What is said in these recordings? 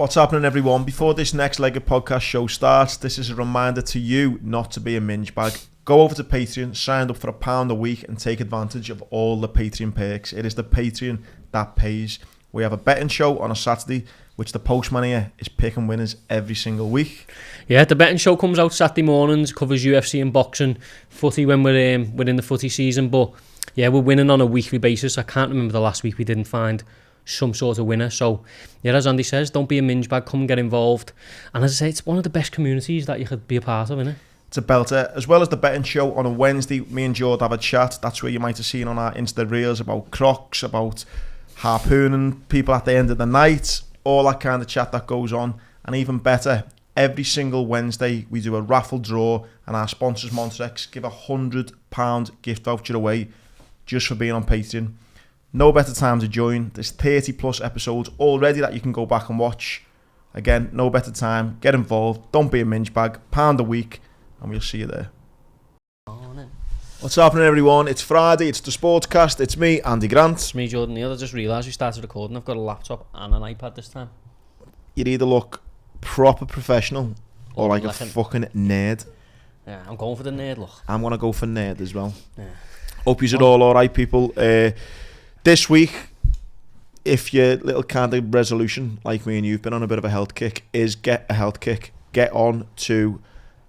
What's happening, everyone? Before this next leg of podcast show starts, this is a reminder to you not to be a minge bag. Go over to Patreon, sign up for £1 a week and take advantage of all the Patreon perks. It is the Patreon that pays. We have a betting show on a Saturday, which the postman here is picking winners every single week. Yeah, the betting show comes out Saturday mornings, covers UFC and boxing, footy when we're in the footy season. But yeah, we're winning on a weekly basis. I can't remember the last week we didn't find some sort of winner. So yeah, as Andy says, don't be a minge bag, come and get involved. And as I say, it's one of the best communities that you could be a part of, isn't it? It's a belter. As well as the betting show on a Wednesday, me and Jord have a chat. That's where you might have seen on our Insta Reels about crocs, about harpooning people at the end of the night, all that kind of chat that goes on. And even better, every single Wednesday we do a raffle draw, and our sponsors Montrex give £100 gift voucher away just for being on Patreon. No better time to join. There's 30 plus episodes already that you can go back and watch. Again, no better time. Get involved. Don't be a minge bag. £1 a week, and we'll see you there. What's happening, everyone? It's Friday. It's the Sportscast. It's me, Andy Grant. It's me, Jordan Neal. I just realised we started recording. I've got a laptop and an iPad this time. You either look proper professional or like a fucking nerd. Yeah, I'm going for the nerd look. I'm going to go for nerd as well. Yeah. Hope you're all alright, people. This week, if your little kind of resolution, like me and you've been on a bit of a health kick, is get a health kick. Get on to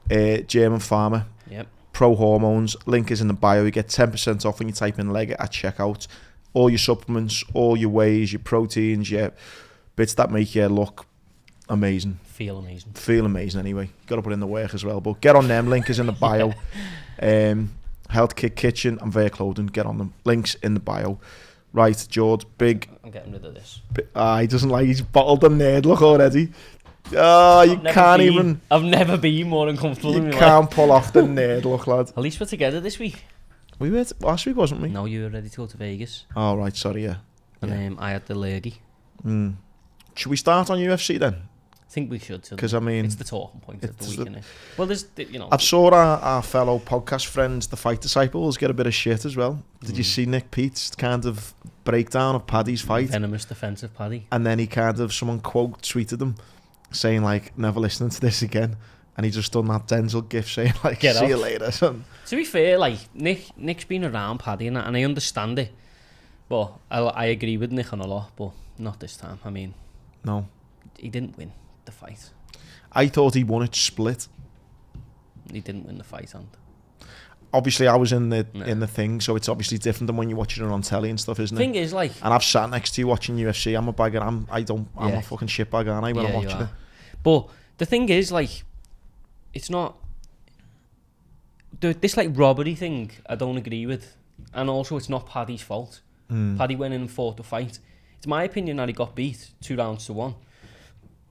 German Pharma. Yep. Pro Hormones. Link is in the bio. You get 10% off when you type in Leg at checkout. All your supplements, all your wheys, your proteins, your bits that make you look amazing. Feel amazing. Feel amazing anyway. Got to put in the work as well. But get on them. Link is in the bio. Health Kick Kitchen and Wear Clothing. Get on them. Links in the bio. Right, George, big... I'm getting rid of this. He doesn't like... He's bottled the nerd look already. Oh, you can't even... I've never been more uncomfortable in my life. You can't pull off the nerd look, lad. At least we're together this week. We were last week, wasn't we? No, you were ready to go to Vegas. Oh, right, sorry, yeah. And I had the lurgy. Should we start on UFC then? I think we should. Because, I mean... It's the talking point of the week, isn't it? Well, there's, I've saw our fellow podcast friends, the Fight Disciples, get a bit of shit as well. Did you see Nick Pete's kind of breakdown of Paddy's fight? Venomous defense of Paddy. And then he kind of, someone quote tweeted him saying, like, never listening to this again. And he just done that Denzel gif saying, like, see you later, son. To be fair, like, Nick's been around Paddy and I understand it. But I agree with Nick on a lot, but not this time. I mean... No. He didn't win the fight. I thought he won it split. He didn't win the fight, and obviously I was in the thing, so it's obviously different than when you're watching it on telly and stuff, isn't it? Thing is, like, and I've sat next to you watching UFC. I'm a bagger. I'm a fucking shit bag, aren't I? When I'm watching it. But the thing is, like, it's not this like robbery thing. I don't agree with, and also it's not Paddy's fault. Paddy went in and fought the fight. It's my opinion that he got beat 2 rounds to 1.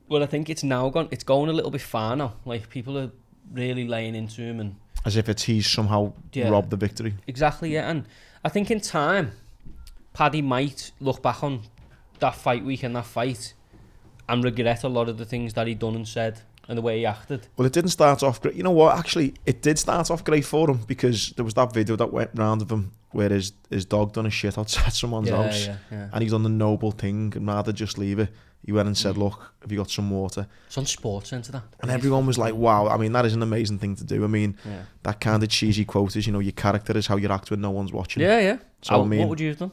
Well, I think it's going a little bit far now. Like, people are really laying into him, and as if he's somehow robbed the victory. Exactly, yeah. And I think in time, Paddy might look back on that fight week and that fight and regret a lot of the things that he done and said and the way he acted. Well, it didn't start off great. You know what? Actually, it did start off great for him, because there was that video that went round of him where his dog done a shit outside someone's house, and he's done the noble thing, and rather just leave it, he went and said, look, have you got some water? It's on SportsCenter, that. And everyone was like, wow. I mean, that is an amazing thing to do. I mean, that kind of cheesy quote is, your character is how you act when no one's watching. Yeah. So, I mean, what would you have done?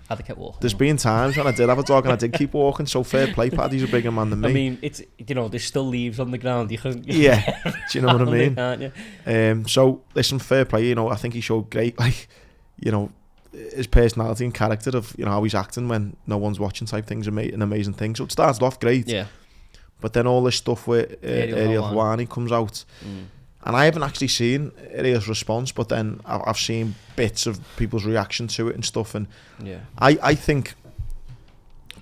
I'd have kept walking. There's been times when I did have a dog and I did keep walking, so fair play, Paddy's a bigger man than me. I mean, it's, there's still leaves on the ground. You can, yeah, do you know what I mean? Can't you? So, listen, fair play, I think he showed great, like, his personality and character of, how he's acting when no one's watching type thing's an amazing thing. So it started off great. Yeah. But then all this stuff with Ariel Helwani comes out. And I haven't actually seen Ariel's response, but then I've seen bits of people's reaction to it and stuff. And I think,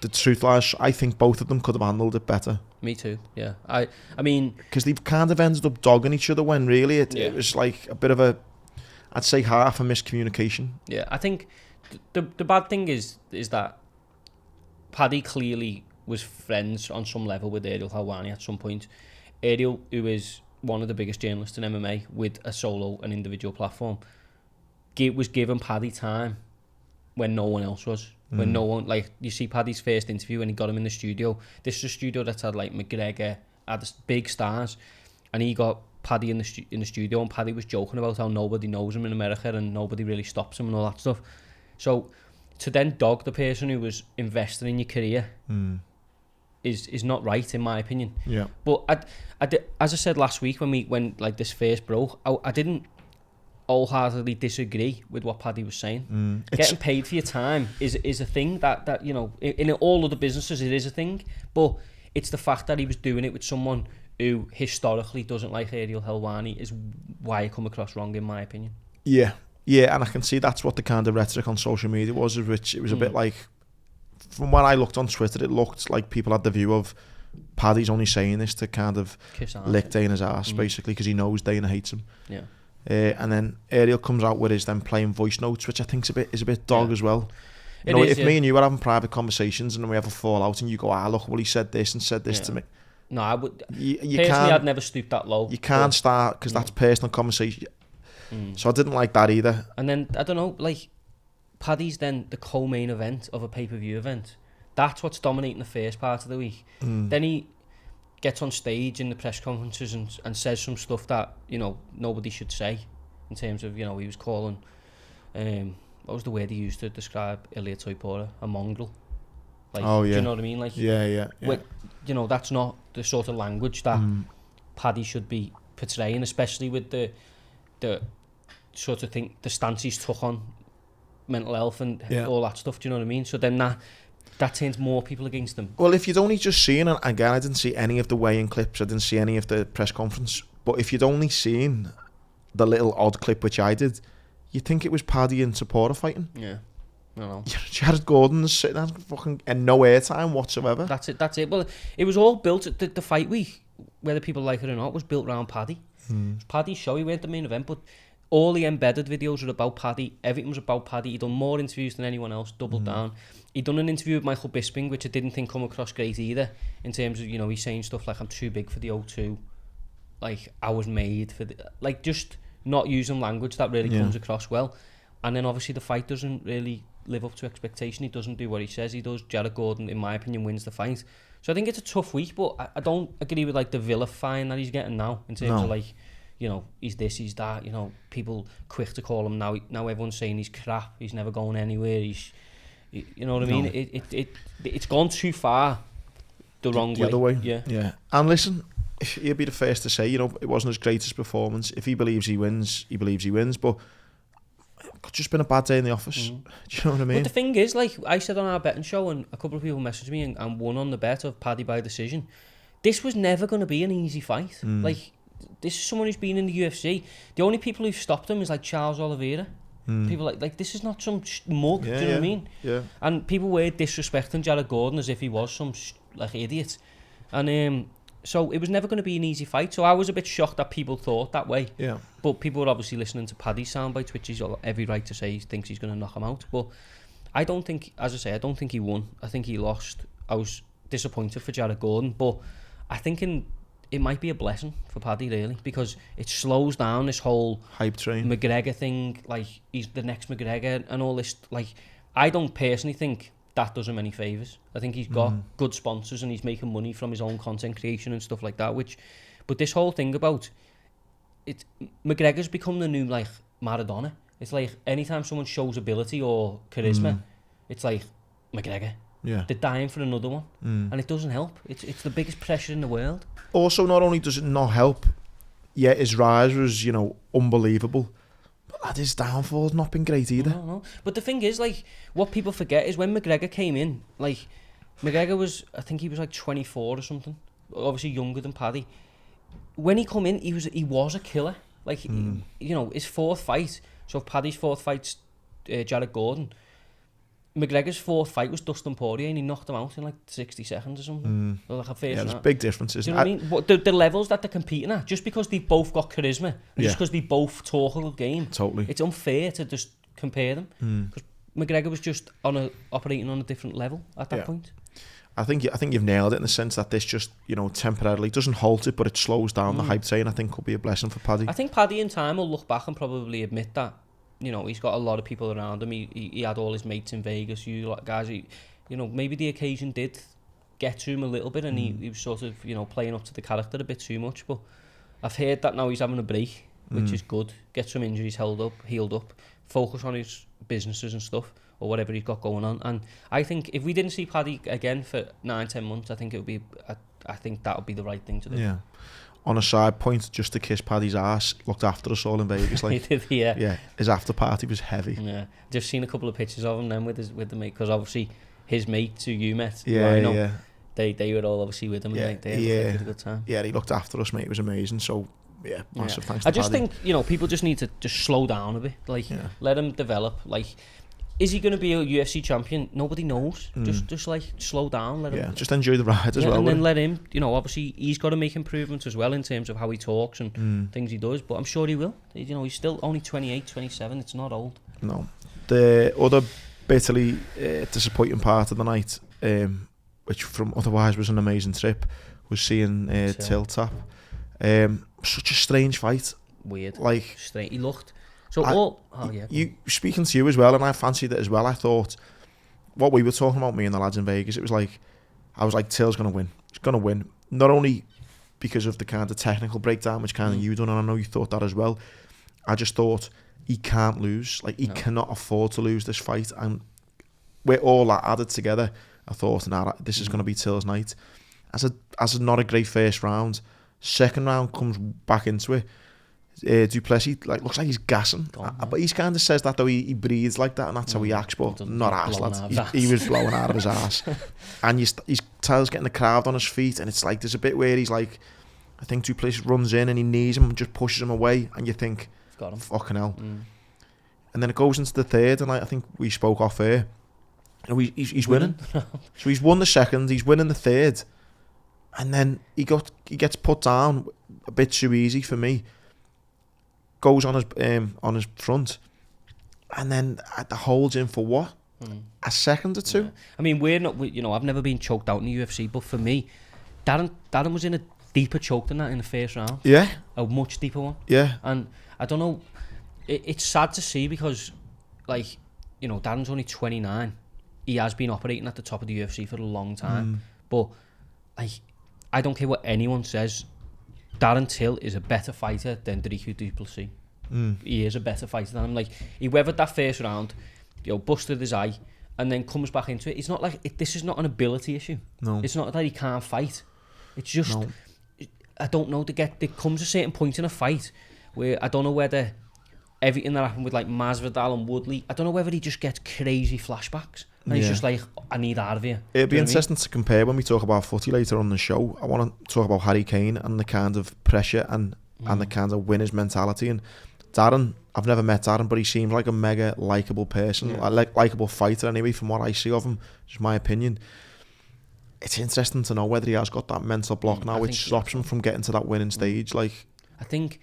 the truth lies, I think both of them could have handled it better. Me too, yeah. I mean... Because they've kind of ended up dogging each other when really it was like a bit of a... I'd say half a miscommunication. Yeah, I think the bad thing is that Paddy clearly was friends on some level with Ariel Helwani at some point. Ariel, who is one of the biggest journalists in MMA with a solo and individual platform, was giving Paddy time when no one else was. when no one, like, you see Paddy's first interview when he got him in the studio. This is a studio that's had like McGregor, had big stars, and he got Paddy in the studio, and Paddy was joking about how nobody knows him in America and nobody really stops him and all that stuff. So to then dog the person who was investing in your career is not right, in my opinion. Yeah. But as I said last week when like this first broke, I didn't wholeheartedly disagree with what Paddy was saying. Getting paid for your time is a thing that you know, in all other businesses it is a thing, but it's the fact that he was doing it with someone who historically doesn't like Ariel Helwani is why it come across wrong, in my opinion. Yeah, and I can see that's what the kind of rhetoric on social media was, which it was a bit like, from when I looked on Twitter, it looked like people had the view of Paddy's only saying this to kind of lick Dana's ass, basically, because he knows Dana hates him. Yeah. And then Ariel comes out with his then playing voice notes, which I think is a bit dog as well. You know, if me and you were having private conversations and we have a fallout and you go, look, well, he said this and said this to me. No, I would. You personally, can't, I'd never stoop that low. You can't start, because that's personal conversation. So I didn't like that either. And then, I don't know, like, Paddy's then the co-main event of a pay-per-view event. That's what's dominating the first part of the week. Then he gets on stage in the press conferences and says some stuff that, you know, nobody should say, in terms of, you know, he was calling, what was the word he used to describe Ilia Topuria? A mongrel. Like, do you know what I mean? Like, yeah. You know, that's not the sort of language that Paddy should be portraying, especially with the sort of thing, the stance he's took on mental health and all that stuff. Do you know what I mean? So then that turns more people against them. Well, if you'd only just seen, and again, I didn't see any of the weigh-in clips, I didn't see any of the press conference, but if you'd only seen the little odd clip which I did, you'd think it was Paddy and Topuria fighting. Yeah. I know. Jared Gordon's sitting there fucking and no airtime whatsoever. That's it. Well, it was all built, the fight week, whether people like it or not, was built around Paddy. Paddy's show, he weren't the main event, but all the embedded videos were about Paddy. Everything was about Paddy. He'd done more interviews than anyone else, doubled down. He'd done an interview with Michael Bisping, which I didn't think come across great either, in terms of, you know, he's saying stuff like, I'm too big for the O2, like, I was made for the, like, just not using language that really comes across well. And then obviously the fight doesn't really live up to expectation. He doesn't do what he says he does. Jared Gordon, in my opinion, wins the fight. So I think it's a tough week, but I don't agree with, like, the vilifying that he's getting now, in terms of, like, you know, he's this, he's that, you know, people quick to call him now everyone's saying he's crap, he's never going anywhere, you know what I mean? It's gone too far the wrong way. Other way. Yeah. And listen, he'll be the first to say, you know, it wasn't his greatest performance. If he believes he wins, he believes he wins, but it's just been a bad day in the office. Do you know what I mean? But the thing is, like I said on our betting show, and a couple of people messaged me and won on the bet of Paddy by decision, this was never going to be an easy fight. Like, this is someone who's been in the UFC. The only people who've stopped him is like Charles Oliveira. People like this is not some mug. Do you know what I mean? Yeah. And people were disrespecting Jared Gordon as if he was some like idiot. And so it was never going to be an easy fight. So I was a bit shocked that people thought that way. Yeah. But people were obviously listening to Paddy's soundbites, which he's every right to say he thinks he's going to knock him out. But I don't think, as I say, I don't think he won. I think he lost. I was disappointed for Jared Gordon, but I think it might be a blessing for Paddy, really, because it slows down this whole hype train McGregor thing, like he's the next McGregor and all this. Like, I don't personally think that does him any favours. I think he's got good sponsors and he's making money from his own content creation and stuff like that, but this whole thing about it, McGregor's become the new, like, Maradona. It's like anytime someone shows ability or charisma, it's like McGregor. Yeah. They're dying for another one. And it doesn't help. It's the biggest pressure in the world. Also, not only does it not help, yet his rise was, you know, unbelievable, but his downfall's not been great either. No. But the thing is, like, what people forget is when McGregor came in, like, McGregor was, I think he was like 24 or something, obviously younger than Paddy. When he come in, he was a killer. Like, you know, his fourth fight, so Paddy's fourth fight's Jared Gordon, McGregor's fourth fight was Dustin Poirier and he knocked him out in like 60 seconds or something. Like a there's big differences. Do you know what I mean? But the levels that they're competing at, just because they've both got charisma, just because they both talk a good game, totally, it's unfair to just compare them. Because McGregor was just operating on a different level at that point. I think you've nailed it in the sense that this just, you know, temporarily doesn't halt it, but it slows down the hype train. I think could be a blessing for Paddy. I think Paddy in time will look back and probably admit that you know, he's got a lot of people around him. He had all his mates in Vegas. Guys, you know, maybe the occasion did get to him a little bit, and he was sort of, you know, playing up to the character a bit too much. But I've heard that now he's having a break, which is good. Get some injuries healed up, focus on his businesses and stuff, or whatever he's got going on. And I think if we didn't see Paddy again for 9-10 months, I think it would be. I think that would be the right thing to do. Yeah. On a side point, just to kiss Paddy's ass, looked after us all in Vegas. Like, he did, yeah. Yeah, his after party was heavy. Yeah, just seen a couple of pictures of him then with the mate, because obviously his mates who you met, Yeah. They were all obviously with him, and they had a good time. Yeah, he looked after us, mate. It was amazing. So yeah, massive thanks to I just Paddy. think, you know, people just need to just slow down a bit, like let him develop. Like, is he going to be a UFC champion? Nobody knows. Just like slow down, let him. Just enjoy the ride as well. And then let him. You know, obviously he's got to make improvements as well in terms of how he talks and things he does. But I'm sure he will. You know, he's still only 28, 27. It's not old. No. The other bitterly disappointing part of the night, which from otherwise was an amazing trip, was seeing Till tap. Such a strange fight. Weird. Like, strange. He looked. So you speaking to you as well, and I fancied it as well. I thought what we were talking about, me and the lads in Vegas, it was like, I was like, Till's gonna win. He's gonna win. Not only because of the kind of technical breakdown, which kind of you done, and I know you thought that as well. I just thought he can't lose. Like, he cannot afford to lose this fight. And with all that added together, I thought, nah, this is gonna be Till's night. As a not a great first round, second round comes back into it. Duplessis looks like he's gassing, but he kind of says that though he breathes like that, and that's how he acts. But not ass, lads. He was blowing out of his ass, and he's Taylor's getting the crowd on his feet, and it's like there's a bit where he's like, I think Duplessis runs in and he knees him and just pushes him away, and you think, got him. Fucking hell. And then it goes into the third, and I think we spoke off air. You know, he's winning. So he's won the second, he's winning the third, and then he gets put down a bit too easy for me. Goes on his front, and then holds in for what? A second or two? Yeah. I mean, we're not. You know, I've never been choked out in the UFC, but for me, Darren was in a deeper choke than that in the first round. Yeah, a much deeper one. Yeah, and I don't know. It's sad to see because, like, you know, Darren's only 29. He has been operating at the top of the UFC for a long time, but I don't care what anyone says. Darren Till is a better fighter than Giroud Duplessis. He is a better fighter than him. Like, he weathered that first round, you know, busted his eye, and then comes back into it. It's not like this is not an ability issue. No, it's not that he can't fight. It's just I don't know. There comes a certain point in a fight where I don't know whether everything that happened with like Masvidal and Woodley, I don't know whether he just gets crazy flashbacks. And he's just like, I need out of here. It'd be interesting to compare when we talk about footy later on the show. I want to talk about Harry Kane and the kind of pressure and the kind of winner's mentality. And Darren, I've never met Darren, but he seems like a mega likeable person, likeable fighter anyway, from what I see of him. Just my opinion. It's interesting to know whether he has got that mental block now, which stops him from getting to that winning stage. Like, I think,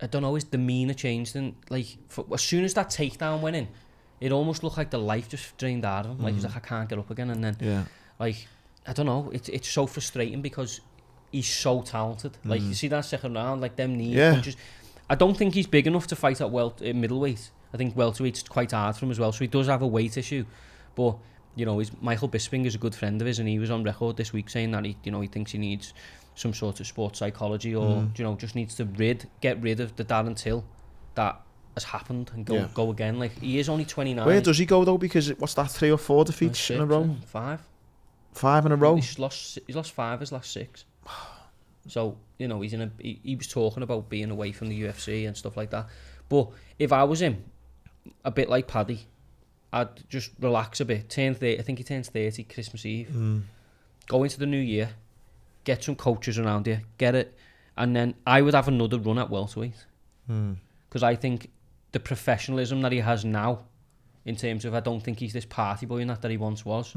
I don't know, his demeanour changed, and like as soon as that takedown went in, it almost looked like the life just drained out of him. Like, he's like, I can't get up again. And then, like, I don't know, it's so frustrating because he's so talented. Like, you see that second round, like, them knee punches. I don't think he's big enough to fight at middleweight. I think welterweight's quite hard for him as well. So he does have a weight issue. But, you know, Michael Bisping is a good friend of his, and he was on record this week saying that he thinks he needs some sort of sports psychology, or, you know, just needs to get rid of the Darren Till that has happened and go again. Like, he is only 29. Where does he go though? Because what's that, 3 or 4 defeats in a row? 5 in a row. He's lost 5 his last 6. So, you know, he was talking about being away from the UFC and stuff like that. But if I was him, a bit like Paddy, I'd just relax a bit. I think he turns 30 Christmas Eve. Go into the new year, get some coaches around you, get it, and then I would have another run at welterweight. Because I think the professionalism that he has now, in terms of, I don't think he's this party boy and that he once was.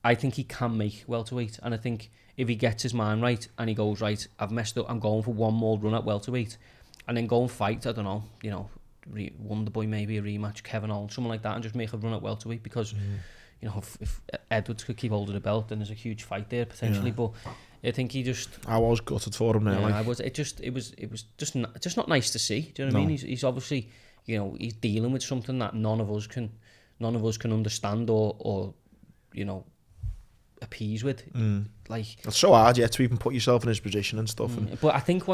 I think he can make welterweight, and I think if he gets his mind right and he goes, right, I've messed up, I'm going for one more run at welterweight, and then go and fight, I don't know, you know, Wonderboy, maybe a rematch, Kevin Owens, someone like that, and just make a run at welterweight, because you know, if Edwards could keep hold of the belt, then there's a huge fight there potentially. But I think he just, I was gutted for him now. I was. It was just not nice to see. Do you know what I mean? He's obviously, you know, he's dealing with something that none of us can understand or you know, appease with. Like, it's so hard, yeah, to even put yourself in his position and stuff. But I think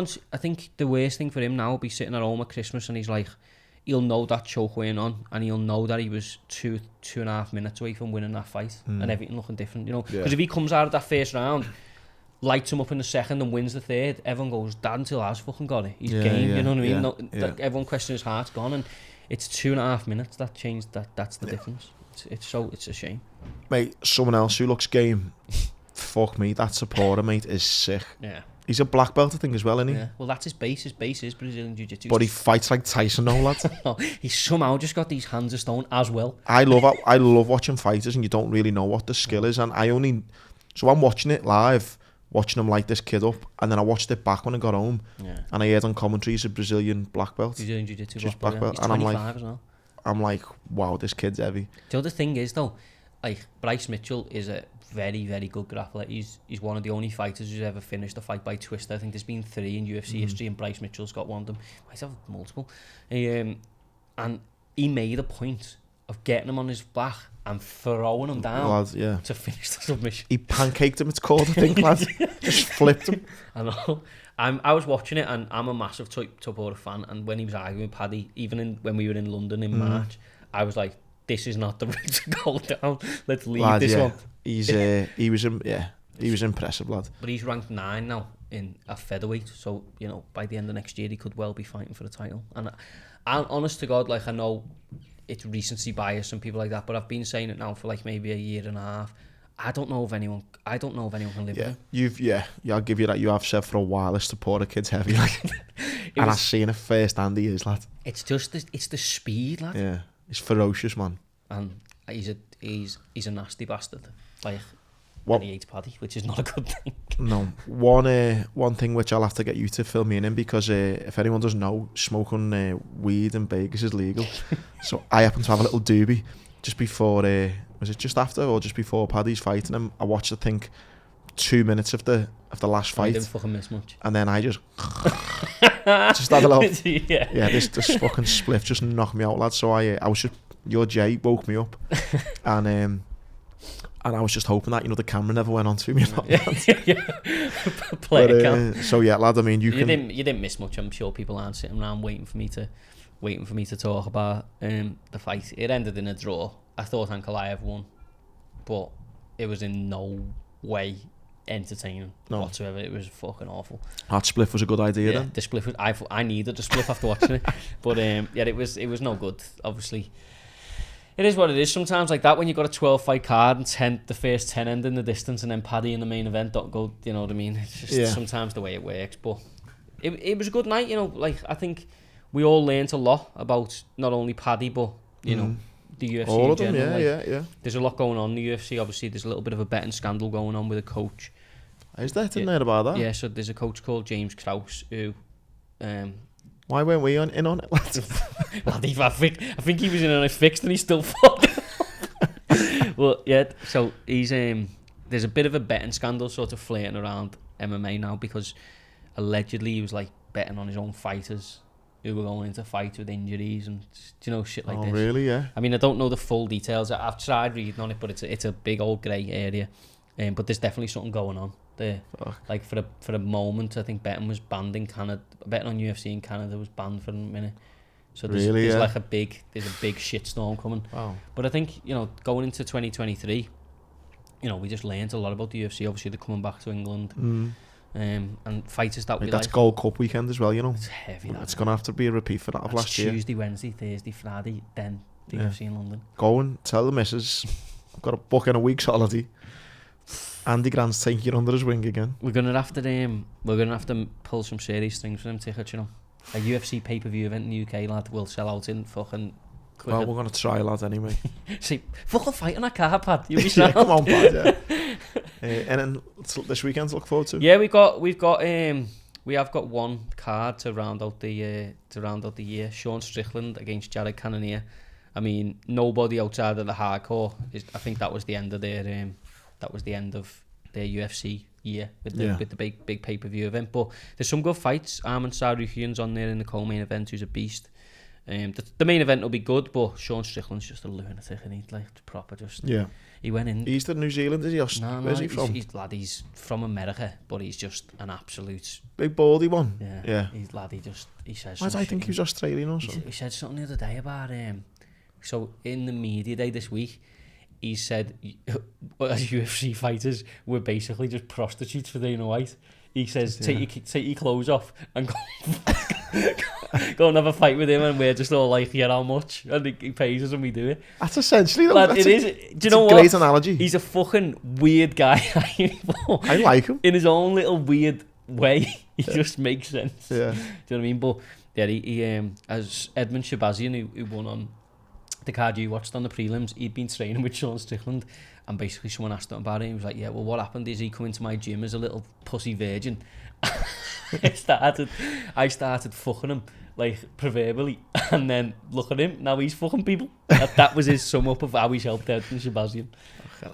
the worst thing for him now will be sitting at home at Christmas and he's like, he'll know that choke went on and he'll know that he was 2.5 minutes away from winning that fight and everything looking different, you know. Because if he comes out of that first round, lights him up in the second and wins the third, everyone goes, Darren Till has fucking got it. He's game, you know what I mean? Like, everyone questions his heart's gone, and it's 2.5 minutes that changed that. That's the difference. It's a shame. Mate, someone else who looks game, fuck me, that supporter, mate, is sick. Yeah. He's a black belt, I think, as well, isn't he? Yeah. Well, that's his base. His base is Brazilian Jiu-Jitsu. But he fights like Tyson, though, lad. He's somehow just got these hands of stone as well. I love watching fighters, and you don't really know what the skill is. And I'm watching it live, watching him light this kid up, and then I watched it back when I got home, and I heard on commentary he's a Brazilian black belt. Brazilian Jiu-Jitsu just black belt. He's 25 as well. I'm like, wow, this kid's heavy. The other thing is, though, like, Bryce Mitchell is a very, very good grappler. He's one of the only fighters who's ever finished a fight by twister. I think there's been 3 in UFC history, and Bryce Mitchell's got one of them. Might have multiple. And he made a point of getting him on his back and throwing him down to finish the submission. He pancaked him, it's called, I think, lad. Just flipped him. I know. I was watching it, and I'm a massive Topuria fan, and when he was arguing with Paddy, even when we were in London in March, I was like, this is not the route to go down. Let's leave this one. He was impressive, lad. But he's ranked 9 now at featherweight, so, you know, by the end of next year he could well be fighting for the title. And honest to God, like, I know it's recency bias and people like that, but I've been saying it now for like maybe a year and a half. I don't know if anyone can live with him. I'll give you that. You have said for a while this Topuria kid's heavy, like, and I've seen it first hand. He is, lad. It's just it's the speed, lad. Yeah, he's ferocious, man. And he's a nasty bastard. Like, and he hates Paddy, which is not a good thing. No. One thing which I'll have to get you to fill me in because if anyone doesn't know, smoking weed in Vegas is legal. So I happen to have a little doobie just before, was it just after or just before Paddy's fighting him? I watched, I think, 2 minutes of the last fight. I didn't fucking miss much. And then I just had a little, this fucking spliff just knocked me out, lad. So I was just, your Jay woke me up, and I was just hoping that, you know, the camera never went on to me. So yeah, lad. I mean, you didn't miss much. I'm sure people aren't sitting around waiting for me to talk about the fight. It ended in a draw. I thought Ankalaev won, but it was in no way entertaining whatsoever. It was fucking awful. That spliff was a good idea then. The spliff was, I needed the spliff after watching it, but it was no good. Obviously, it is what it is. Sometimes like that, when you got a 12 fight card and the first 10 end in the distance, and then Paddy in the main event don't go. You know what I mean? It's just sometimes the way it works. But it was a good night. You know, like, I think we all learnt a lot about not only Paddy but, you know, the UFC all in general. Yeah. There's a lot going on in the UFC. Obviously, there's a little bit of a betting scandal going on with a coach. Is that in there about that? Yeah, so there's a coach called James Krause who... why weren't we in on it? I think he was in on it fixed and he still fucked up. Well, yeah, so he's... there's a bit of a betting scandal sort of flirting around MMA now because allegedly he was like betting on his own fighters who were going into fights with injuries and, you know, shit like this. Oh, really? Yeah. I mean, I don't know the full details. I've tried reading on it, but it's a big old grey area. But there's definitely something going on there. Fuck. Like for a moment, I think betting was banned in Canada. Betting on UFC in Canada was banned for a minute. So there's like a big shitstorm coming. Wow. But I think, you know, going into 2023, you know, we just learned a lot about the UFC. Obviously, they're coming back to England. And fighters that we like. That's Gold Cup weekend as well, you know. It's heavy. It's going to have to be a repeat for that of last year. Tuesday, Wednesday, Thursday, Friday, then the UFC in London. Go and tell the missus, I've got a book in a week's holiday. Andy Grant's taking you under his wing again. We're gonna have to pull some serious strings for them tickets, you know. A UFC pay-per-view event in the UK, lad, will sell out in fucking quicker. Well, we're gonna try, lad, anyway. See, fucking fight on a car, Pad. You'll be yeah, come on, Pad, yeah. And then this weekend to look forward to. Yeah, we have got one card to round out the year. Sean Strickland against Jared Cannonier. I mean, nobody outside of the hardcore I think that was the end of their UFC year with the big pay-per-view event. But there's some good fights. Arman Sarukian's on there in the co-main event, who's a beast. The main event will be good, but Sean Strickland's just a lunatic, and he's like proper just. Yeah. He went in. He's the New Zealand, is he? Where's he from? He's from America, but he's just an absolute big baldy one. Yeah. He says. Why do I think he was Australian or something? He said something the other day about so in the media day this week, he said as UFC fighters we're basically just prostitutes for Dana White. He says take your clothes off and go and have a fight with him, and we're just all like, yeah, how much? And he pays us and we do it. That's essentially Lad, that's do you know what? Great analogy. He's a fucking weird guy. I like him. In his own little weird way, he just makes sense. Yeah. Do you know what I mean? But yeah, he as Edmund Shabazian, who won on the card you watched on the prelims, he'd been training with Sean Strickland, and basically someone asked him about it. He was like, yeah, well, what happened is he come into my gym as a little pussy virgin. I started fucking him, like, proverbially, and then look at him, now he's fucking people. That was his sum up of how he's helped Edmund Shabazian.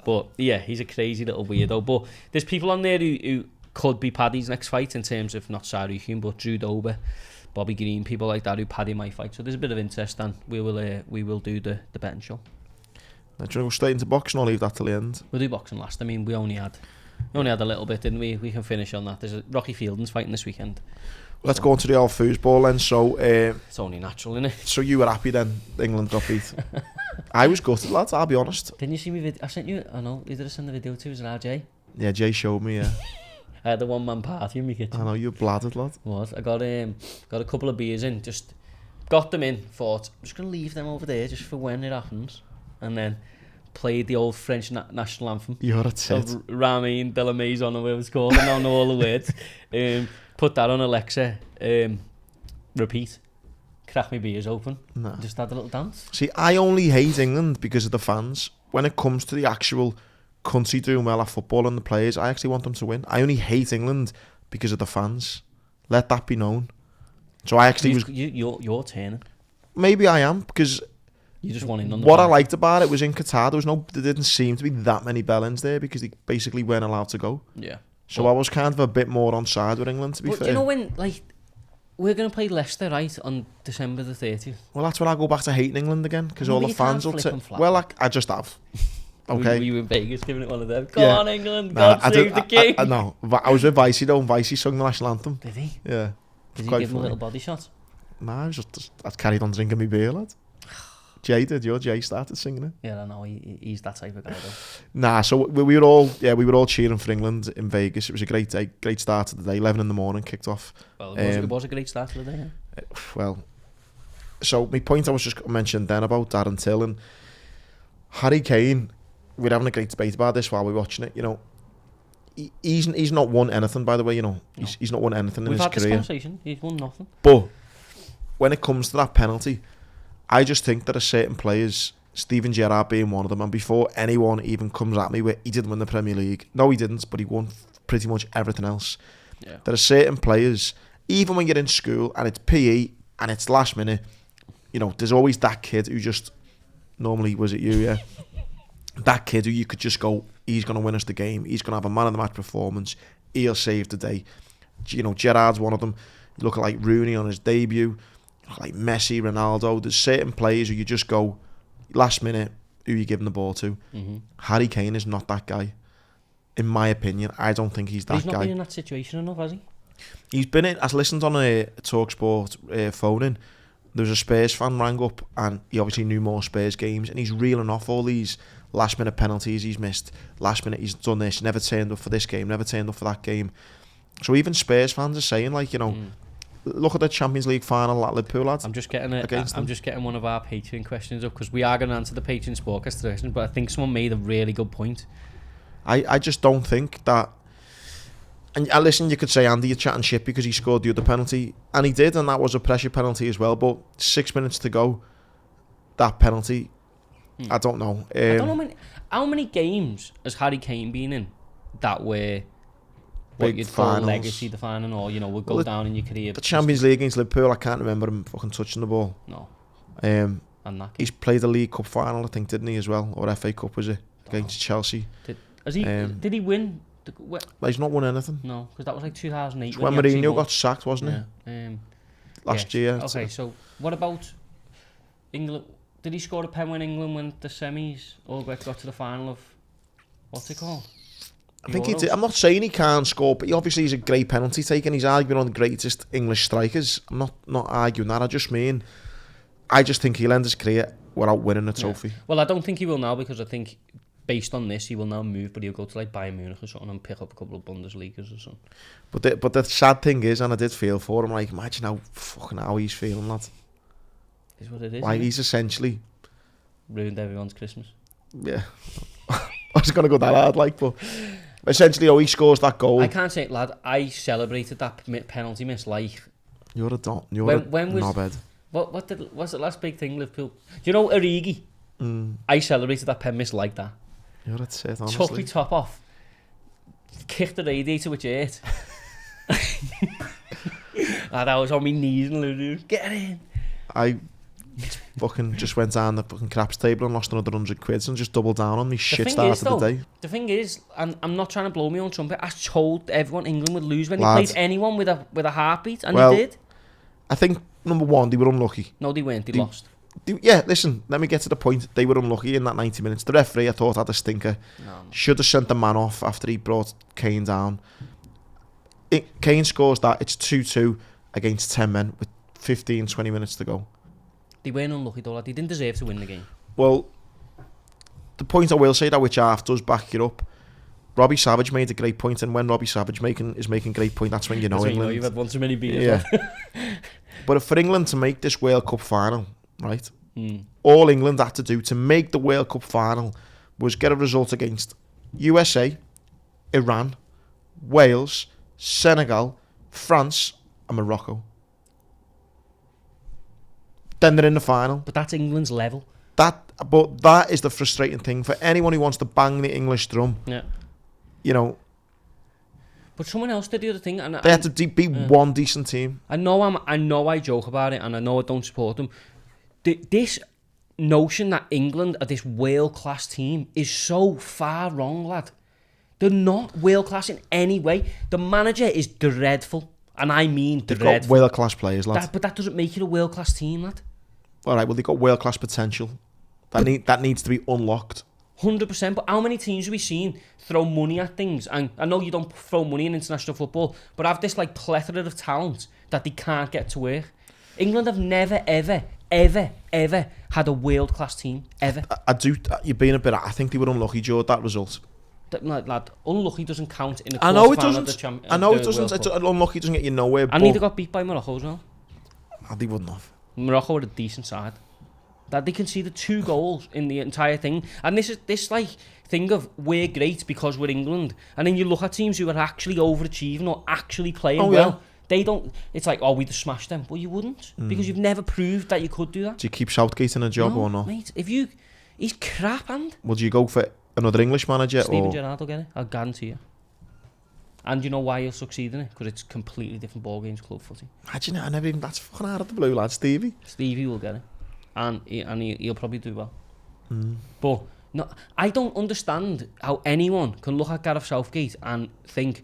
But yeah, he's a crazy little weirdo. But there's people on there who could be Paddy's next fight, in terms of not Sarukian, but Drew Dober, Bobby Green, people like that who Paddy might fight. So there's a bit of interest, and we will do the betting show. Do you want to go straight into boxing or leave that till the end? We'll do boxing last. I mean, we only had a little bit, didn't we? We can finish on that. There's a Rocky Fielding's fighting this weekend. Let's go on to the old foosball then. So it's only natural, isn't it? So you were happy then England got beat? I was gutted, lads, I'll be honest. Didn't you see me video? I sent you, I know, you did send the video to us and RJ. Yeah, Jay showed me, yeah. I had a one-man party in my kitchen. I know, you bladdered, lad. What? I got a couple of beers in, just got them in, thought, I'm just going to leave them over there just for when it happens. And then played the old French national anthem. You're a tit. Rami and Delamai's on, or whatever it's called. I don't know all the words. Put that on Alexa. Repeat. Crack my beers open. No. Just had a little dance. See, I only hate England because of the fans. When it comes to the actual country doing well at football and the players, I actually want them to win. I only hate England because of the fans. Let that be known. So I actually You're turning. Maybe I am, because you just want in on the what plan. I liked about it was in Qatar, there didn't seem to be that many bell-ins there because they basically weren't allowed to go. Yeah. So I was kind of a bit more on side with England, to be fair. Do you know when, like, we're going to play Leicester, right, on December the 30th? Well, that's when I go back to hating England again, because all the fans will... Well, I just have. Okay. Were you in Vegas giving it one of them? Go on, England, God save the king. No, I was with Vicey though, and Vicey sung the national anthem. Did he? Yeah. Did you give him a little body shot? Nah, I carried on drinking my beer, lad. Jay started singing it. Yeah, I know, he's that type of guy though. Nah, so we were all cheering for England in Vegas. It was a great day, great start to the day. 11 in the morning, kicked off. Well, it was a great start to the day, yeah. Well, so my point I was just mentioning then about Darren Till and Harry Kane. We're having a great debate about this while we're watching it. You know, he's not won anything, by the way. You know, he's not won anything in his career. We've had this conversation. He's won nothing. But when it comes to that penalty, I just think there are certain players, Steven Gerrard being one of them, and before anyone even comes at me with he didn't win the Premier League. No, he didn't, but he won pretty much everything else. Yeah. There are certain players, even when you're in school and it's PE and it's last minute, you know, there's always that kid who just, normally was it you, yeah? That kid who you could just go, he's going to win us the game. He's going to have a man of the match performance. He'll save the day. You know, Gerrard's one of them. You look at like Rooney on his debut. You look like Messi, Ronaldo. There's certain players who you just go, last minute, who you giving the ball to. Mm-hmm. Harry Kane is not that guy. In my opinion, I don't think he's that guy. He's not been in that situation enough, has he? He's been in, I listened on a TalkSport phone-in. There was a Spurs fan rang up and he obviously knew more Spurs games and he's reeling off all these last minute penalties he's missed. Last minute he's done this, never turned up for this game, never turned up for that game. So even Spurs fans are saying, like, you know, look at the Champions League final at Liverpool, lads. I'm just getting one of our Patreon questions up because we are going to answer the Patreon SPORTCAST questions, but I think someone made a really good point. I just don't think that. And listen, you could say Andy, you're chatting shit because he scored the other penalty, and he did, and that was a pressure penalty as well. But 6 minutes to go, that penalty, I don't know. I don't know how many games has Harry Kane been in that were what you'd call legacy defining, or you know would go down in your career. The Champions League against Liverpool, I can't remember him fucking touching the ball. No. And he's played the League Cup final, I think, didn't he as well, or FA Cup was it against Chelsea? Did he win? He's not won anything. No, because that was like 2008. When Mourinho got sacked, wasn't it? Last year. Okay, so what about England. Did he score a pen when England went to semis or got to the final of what's it called? I think he did. I'm not saying he can't score, but obviously he's a great penalty taker. He's arguing on the greatest English strikers. I'm not arguing that. I just think he'll end his career without winning a trophy. Well, I don't think he will now because I think based on this he will now move, but he'll go to like Bayern Munich or something and pick up a couple of Bundesligas or something. But the sad thing is, and I did feel for him, like imagine how he's feeling, lad. Is what it is. Like he's essentially ruined everyone's Christmas. Yeah. I was going to go that hard, like, but essentially, he scores that goal. I can't say it, lad. I celebrated that penalty miss like... You're a knobhead. What's the last big thing, Liverpool? Do you know Origi? I celebrated that pen miss like that. You're a tit, honestly. Took my top off. Kicked the radiator which hurt. And I was on my knees and literally, get in. I fucking just went down the fucking craps table and lost another £100 and just doubled down on me shit start of the day. The thing is, and I'm not trying to blow me on trumpet, I told everyone England would lose when they played anyone with a heartbeat, and they did. I think, number one, they were unlucky. No, they weren't. They lost. Listen, let me get to the point. They were unlucky in that 90 minutes. The referee, I thought, had a stinker. No. Should have sent the man off after he brought Kane down. Kane scores that. It's 2-2 against 10 men with 15, 20 minutes to go. They weren't unlucky though, lad. They didn't deserve to win the game. Well, the point I will say that which half does back it up. Robbie Savage made a great point, and when Robbie Savage is making great point, that's when you know that's England. You've had one too many beers. Yeah. But for England to make this World Cup final, right? All England had to do to make the World Cup final was get a result against USA, Iran, Wales, Senegal, France, and Morocco. Then they're in the final. But that's England's level. But that is the frustrating thing for anyone who wants to bang the English drum. Yeah. You know. But someone else did the other thing, and they had to beat one decent team. I know I joke about it, and I know I don't support them. This notion that England are this world class team is so far wrong, lad. They're not world class in any way. The manager is dreadful. And I mean dreadful. They've got world-class players, lad. But that doesn't make it a world-class team, lad. All right, well, they've got world-class potential. That needs to be unlocked. 100%, but how many teams have we seen throw money at things? And I know you don't throw money in international football, but have this like plethora of talent that they can't get to work. England have never, ever, ever, ever had a world-class team, ever. You're being a bit... I think they were unlucky, Joe, that result. Lad, unlucky doesn't count in a I know it doesn't. I know it doesn't. Unlucky doesn't get you nowhere. And neither got beat by Morocco as well. They wouldn't have. Morocco were a decent side. That they conceded 2 goals in the entire thing, and this like thing of we're great because we're England, and then you look at teams who are actually overachieving or actually playing well. They don't. It's like, we just smashed them. Well, you wouldn't because you've never proved that you could do that. Do you keep Southgate in a job or not, mate? He's crap, and would you go for another English manager? Steven Gerrard will get it. I'll guarantee you. And you know why he'll succeed in it? Because it's completely different ball games, club footy. Imagine it. That's fucking out of the blue, lad. Stevie will get it, and he'll probably do well. But no, I don't understand how anyone can look at Gareth Southgate and think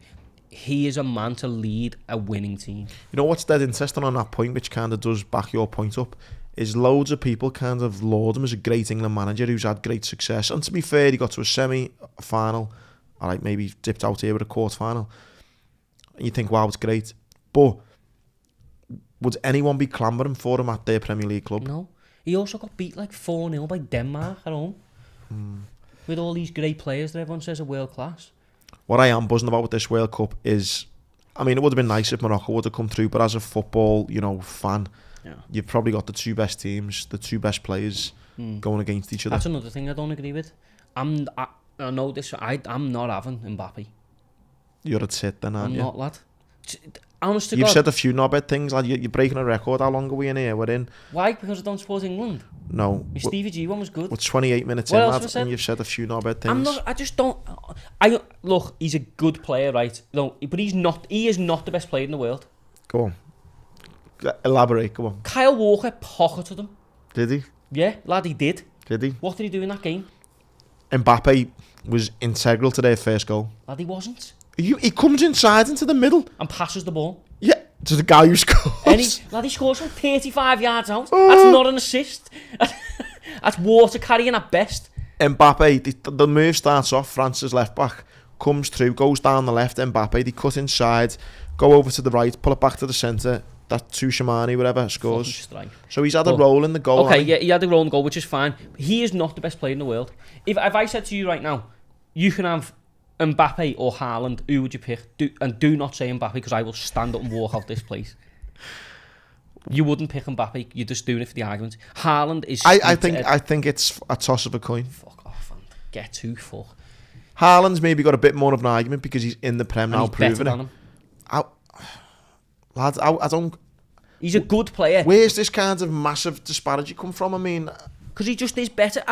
he is a man to lead a winning team. You know what's dead interesting on that point, which kind of does back your point up, is loads of people kind of laud him as a great England manager who's had great success. And to be fair, he got to a semi, a final, all right, maybe dipped out here with a quarter final. And you think, wow, it's great. But would anyone be clamouring for him at their Premier League club? No. He also got beat like 4-0 by Denmark at home. With all these great players that everyone says are world class. What I am buzzing about with this World Cup is, I mean, it would have been nice if Morocco would have come through, but as a football, fan, you've probably got the 2 best teams, the 2 best players going against each other. That's another thing I don't agree with. I know this. I'm not having Mbappe. You're a tit then, aren't you? I'm not, lad. Honest to You've God. said a few knobhead things, lad. You're breaking a record. How long are we in here? We're in. Why? Because I don't support England. No. My Stevie G one was good. We're 28 minutes what in, lad, and you've said a few knobhead things. I just don't. Look, he's a good player, right? No, but he's not. He is not the best player in the world. Go on. Elaborate, go on. Kyle Walker pocketed him. Did he? Yeah, lad, he did. Did he? What did he do in that game? Mbappe was integral to their first goal. Lad, he wasn't. He comes inside into the middle. And passes the ball. Yeah, To the guy who scores. He scores from 35 yards out. That's not an assist. That's water carrying at best. Mbappe, the move starts off, France's left back, comes through, goes down the left, Mbappe, they cut inside, go over to the right, pull it back to the centre, that Tushimani, whatever, scores. So he's had a role in the goal. Okay, yeah, he had a role in the goal, which is fine. He is not the best player in the world. If I said to you right now, you can have Mbappe or Haaland, who would you pick? Do not say Mbappe, because I will stand up and walk out this place. You wouldn't pick Mbappe. You're just doing it for the argument. Haaland is. I think it's a toss of a coin. Fuck off and get to fuck. Haaland's maybe got a bit more of an argument because he's in the Prem now, proving it. Lads, I don't. He's a good player. Where's this kind of massive disparity come from? I mean, because he just is better.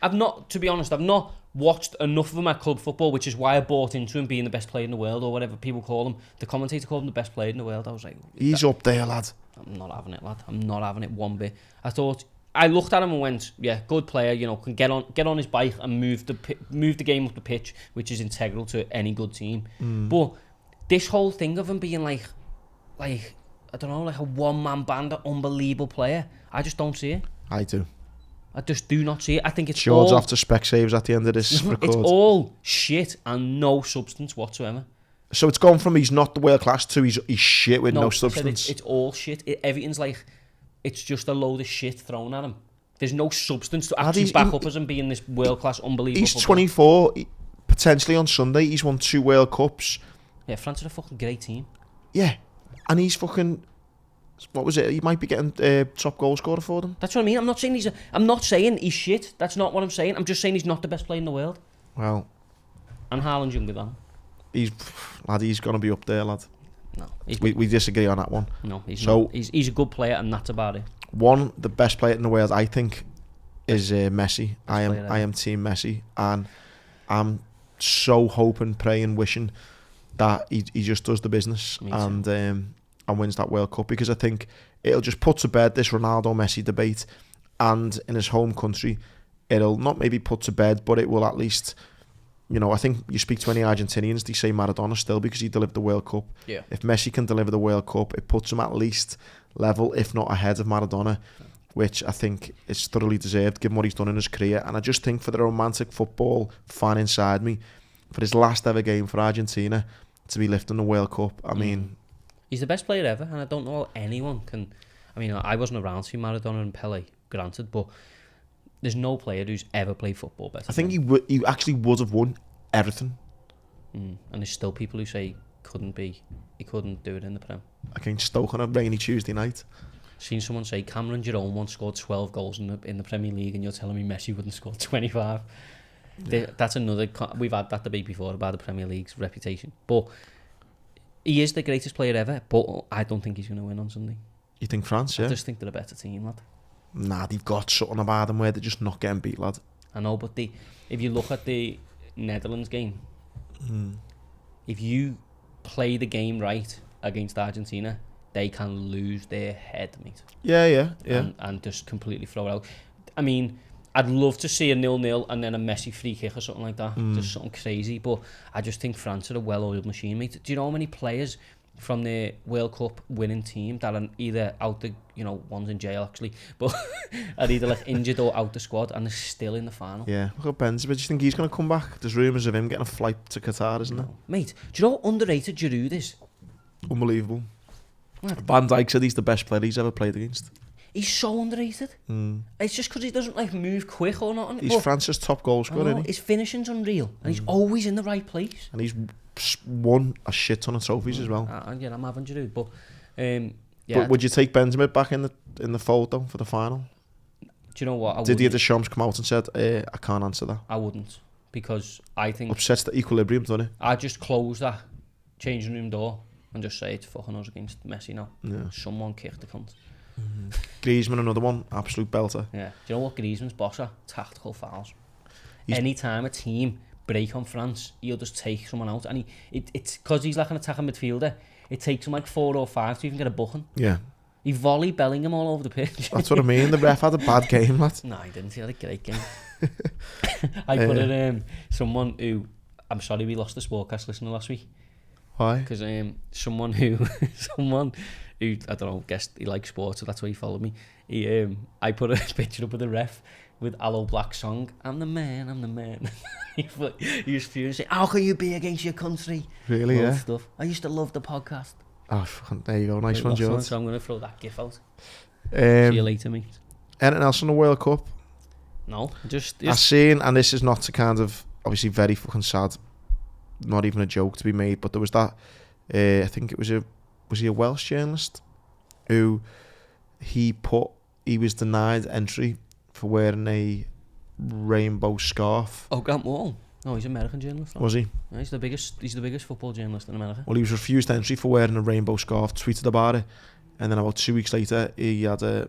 I've not, to be honest, I've not watched enough of him at club football, which is why I bought into him being the best player in the world, or whatever people call him. The commentator called him the best player in the world. I was like, he's up there, lad. I'm not having it, lad. I'm not having it one bit. I looked at him and went, yeah, good player. You know, can get on his bike and move the game up the pitch, which is integral to any good team. But this whole thing of him being like I don't know, like a one-man band, an unbelievable player, I just don't see it. I do. I just do not see it. I think it's George off to spec saves at the end of this record. It's all shit and no substance whatsoever. So it's gone from he's not the world class to he's shit with no substance. It's all shit. Everything's like, it's just a load of shit thrown at him. There's no substance to actually back up as him being this world class, unbelievable. He's 24. Potentially on Sunday, he's won 2 World Cups. Yeah, France are a fucking great team. Yeah, and he's fucking. What was it? He might be getting top goal scorer for them. That's what I mean. I'm not saying he's shit. That's not what I'm saying. I'm just saying he's not the best player in the world. Well, and Haaland's younger than him. He's gonna be up there, lad. No, we disagree on that one. No, he's not. He's a good player, and that's about it. The best player in the world, I think, is Messi. I am team Messi, and I'm so hoping, praying, wishing that he just does the business and wins that World Cup, because I think it'll just put to bed this Ronaldo-Messi debate, and in his home country, it'll not maybe put to bed, but it will at least, you know, I think you speak to any Argentinians, they say Maradona still because he delivered the World Cup. Yeah. If Messi can deliver the World Cup, it puts him at least level, if not ahead of Maradona, which I think is thoroughly deserved given what he's done in his career. And I just think for the romantic football fan inside me, for his last ever game for Argentina to be lifting the World Cup, I mean... He's the best player ever, and I don't know how anyone can... I mean, I wasn't around to see Maradona and Pele, granted, but there's no player who's ever played football better. I think he actually would have won everything. And there's still people who say he couldn't do it in the Prem. Against Stoke on a rainy Tuesday night. Seen someone say Cameron Jerome once scored 12 goals in the Premier League, and you're telling me Messi wouldn't score 25. Yeah. That's another... We've had that debate before about the Premier League's reputation. But he is the greatest player ever, but I don't think he's going to win on Sunday. You think France, yeah? I just think they're a better team, lad. Nah, they've got something about them where they're just not getting beat, lad. I know, but if you look at the Netherlands game, if you play the game right against Argentina, they can lose their head, mate. Yeah. And just completely throw it out. I mean, I'd love to see a 0-0 and then a Messi free kick or something like that. Just something crazy. But I just think France are a well-oiled machine, mate. Do you know how many players from the World Cup winning team that are either out the, one's in jail actually, but are either like injured or out the squad, and they're still in the final? Yeah, look at Benz. But do you think he's going to come back? There's rumours of him getting a flight to Qatar, isn't there? Mate, do you know how underrated Giroud is? Unbelievable. Van Dijk said he's the best player he's ever played against. He's so underrated. It's just because he doesn't move quick or nothing. He's France's top goal scorer, isn't he? His finishing's unreal, and he's always in the right place. And he's won a shit ton of trophies as well. And I'm having Giroud, but But would you take Benzema back in the fold though for the final? Do you know what? Didier Deschamps come out and said, "I can't answer that." I wouldn't, because I think upsets the equilibrium, doesn't it? I just close that changing room door and just say it's fucking us against Messi now. Yeah. Someone kick the cunt. Griezmann, another one, absolute belter. Yeah. Do you know what Griezmann's boss are? Tactical fouls. Anytime a team break on France, he'll just take someone out, and it's because he's like an attacking midfielder. It takes him like 4 or 5 to even get a booking. Yeah. He volleyed Bellingham all over the pitch. That's what I mean. The ref had a bad game, lad. No, he didn't. He had a great game. I put it someone who... I'm sorry we lost the SPORTCAST listener last week. Why? Because someone who I don't know, guessed he likes sports, so that's why he followed me. I put a picture up of the ref with Aloe Black's song, I'm the man. he was furious, saying, how can you be against your country? Really, yeah. Stuff. I used to love the podcast. Oh, there you go. Nice one, George. So I'm going to throw that gif out. See you later, mate. Anything else on the World Cup? No, just I've seen, and this is not to kind of, obviously very fucking sad, not even a joke to be made, but there was that, I think it was was he a Welsh journalist who he was denied entry for wearing a rainbow scarf. Oh, Grant Wall. No, he's an American journalist. Was he? Yeah, he's the biggest football journalist in America. Well, he was refused entry for wearing a rainbow scarf, tweeted about it, and then about 2 weeks later he had a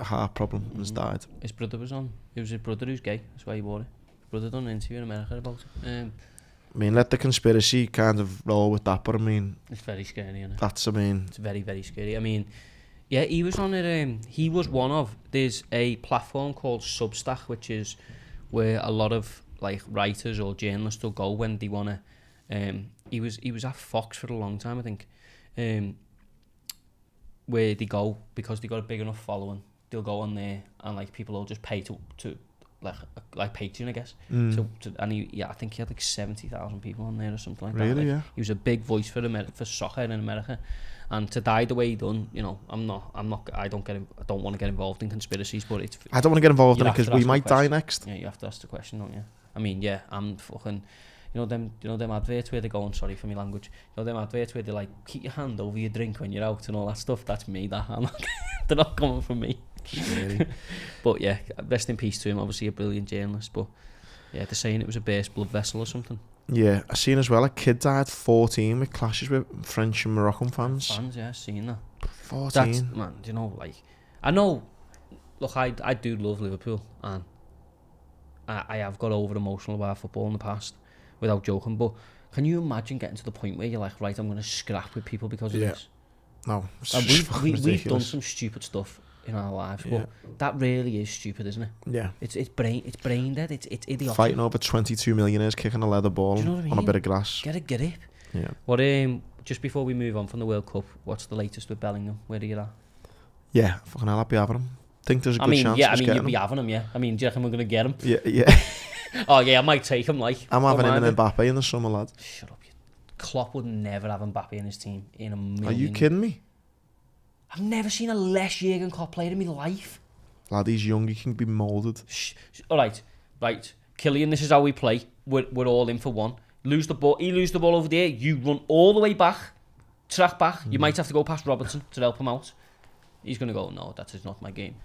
heart problem and has died. His brother was on. It was his brother who's gay, that's why he wore it. His brother done an interview in America about it. I mean, let the conspiracy kind of roll with that, but I mean, it's very scary, isn't it? It's very, very scary. I mean, yeah, he was on it. He was one of. There's a platform called Substack, which is where a lot of like writers or journalists will go when they wanna. He was at Fox for a long time, I think. Where they go because they got a big enough following, they'll go on there and like people will just pay to like Patreon, I guess. I think he had like 70,000 people on there or something like that. Really, like, yeah. He was a big voice for soccer in America, and to die the way he done, you know, I don't want to get involved in conspiracies, but I don't want to get involved in it because we might die next. Yeah, you have to ask the question, don't you? I mean, yeah, I'm fucking. You know them adverts where they go on, sorry for my language. You know them adverts where they like keep your hand over your drink when you're out and all that stuff. That's me. They're not coming from me. But yeah, rest in peace to him. Obviously a brilliant journalist, but yeah, they're saying it was a burst blood vessel or something. Yeah, I seen as well a kid died 14 with clashes with French and Moroccan fans. Yeah, seen that. 14. That's, man, you know, like I know. Look, I do love Liverpool, and I have got over emotional about football in the past. Without joking, but can you imagine getting to the point where you're like, right, I'm going to scrap with people because of this? No, we've done some stupid stuff in our lives, but that really is stupid, isn't it? Yeah, it's brain dead. It's idiotic. Fighting over 22 millionaires kicking a leather ball on a bit of grass. Get a grip. Yeah. What just before we move on from the World Cup, what's the latest with Bellingham? Where are you at? Yeah, fucking hell, I'll be having him. Think there's a good chance. Yeah, I mean, you'll be having him. Yeah, I mean, do you reckon we're going to get him? Yeah. Oh yeah, I might take him. Like I'm having him and Mbappe in the summer, lad. Shut up. Klopp would never have Mbappe in his team in a million. Are you kidding me? I've never seen a less Jurgen Klopp player in my life. Lad, he's young. He can be moulded. All right. Killian, this is how we play. We're all in for one. Lose the ball. He lose the ball over there. You run all the way back, track back. You might have to go past Robertson to help him out. He's gonna go. No, that is not my game.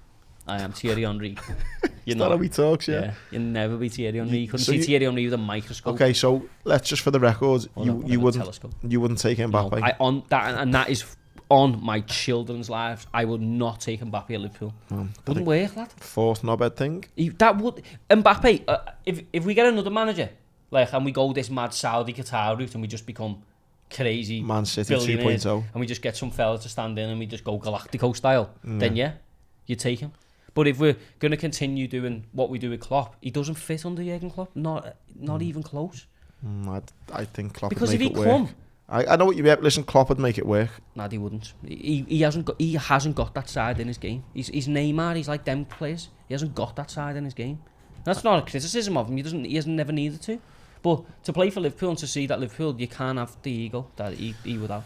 I am Thierry Henry. That's not how he talks, yeah. You'll never be Thierry Henry. You couldn't see Thierry Henry with a microscope. Okay, so let's just for the record, you wouldn't take Mbappe. No, that is on my children's lives. I would not take Mbappe at Liverpool. Wouldn't work, lad. Fourth knobhead thing. That would Mbappe. If we get another manager, like, and we go this mad Saudi Qatar route, and we just become crazy Man City 2.0, and we just get some fella to stand in, and we just go Galactico style, then yeah, you take him. But if we're going to continue doing what we do with Klopp, he doesn't fit under Jurgen Klopp. Not even close. I think Klopp because would make if it he work. I know what you mean. Listen, Klopp would make it work. Nah, he wouldn't. He hasn't got that side in his game. He's Neymar. He's like them players. He hasn't got that side in his game. That's not a criticism of him. He hasn't never needed to. But to play for Liverpool and to see that Liverpool, you can't have the ego that he would have.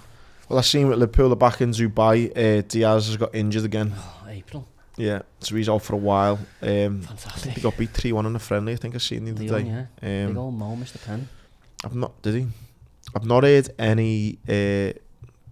Well, I seen with Liverpool, they're back in Dubai. Diaz has got injured again. April. Yeah, so he's out for a while. Fantastic. I think he got beat 3-1 in a friendly. I think I seen the other day. Yeah. Big old Mo, Mr. Penn. I've not heard any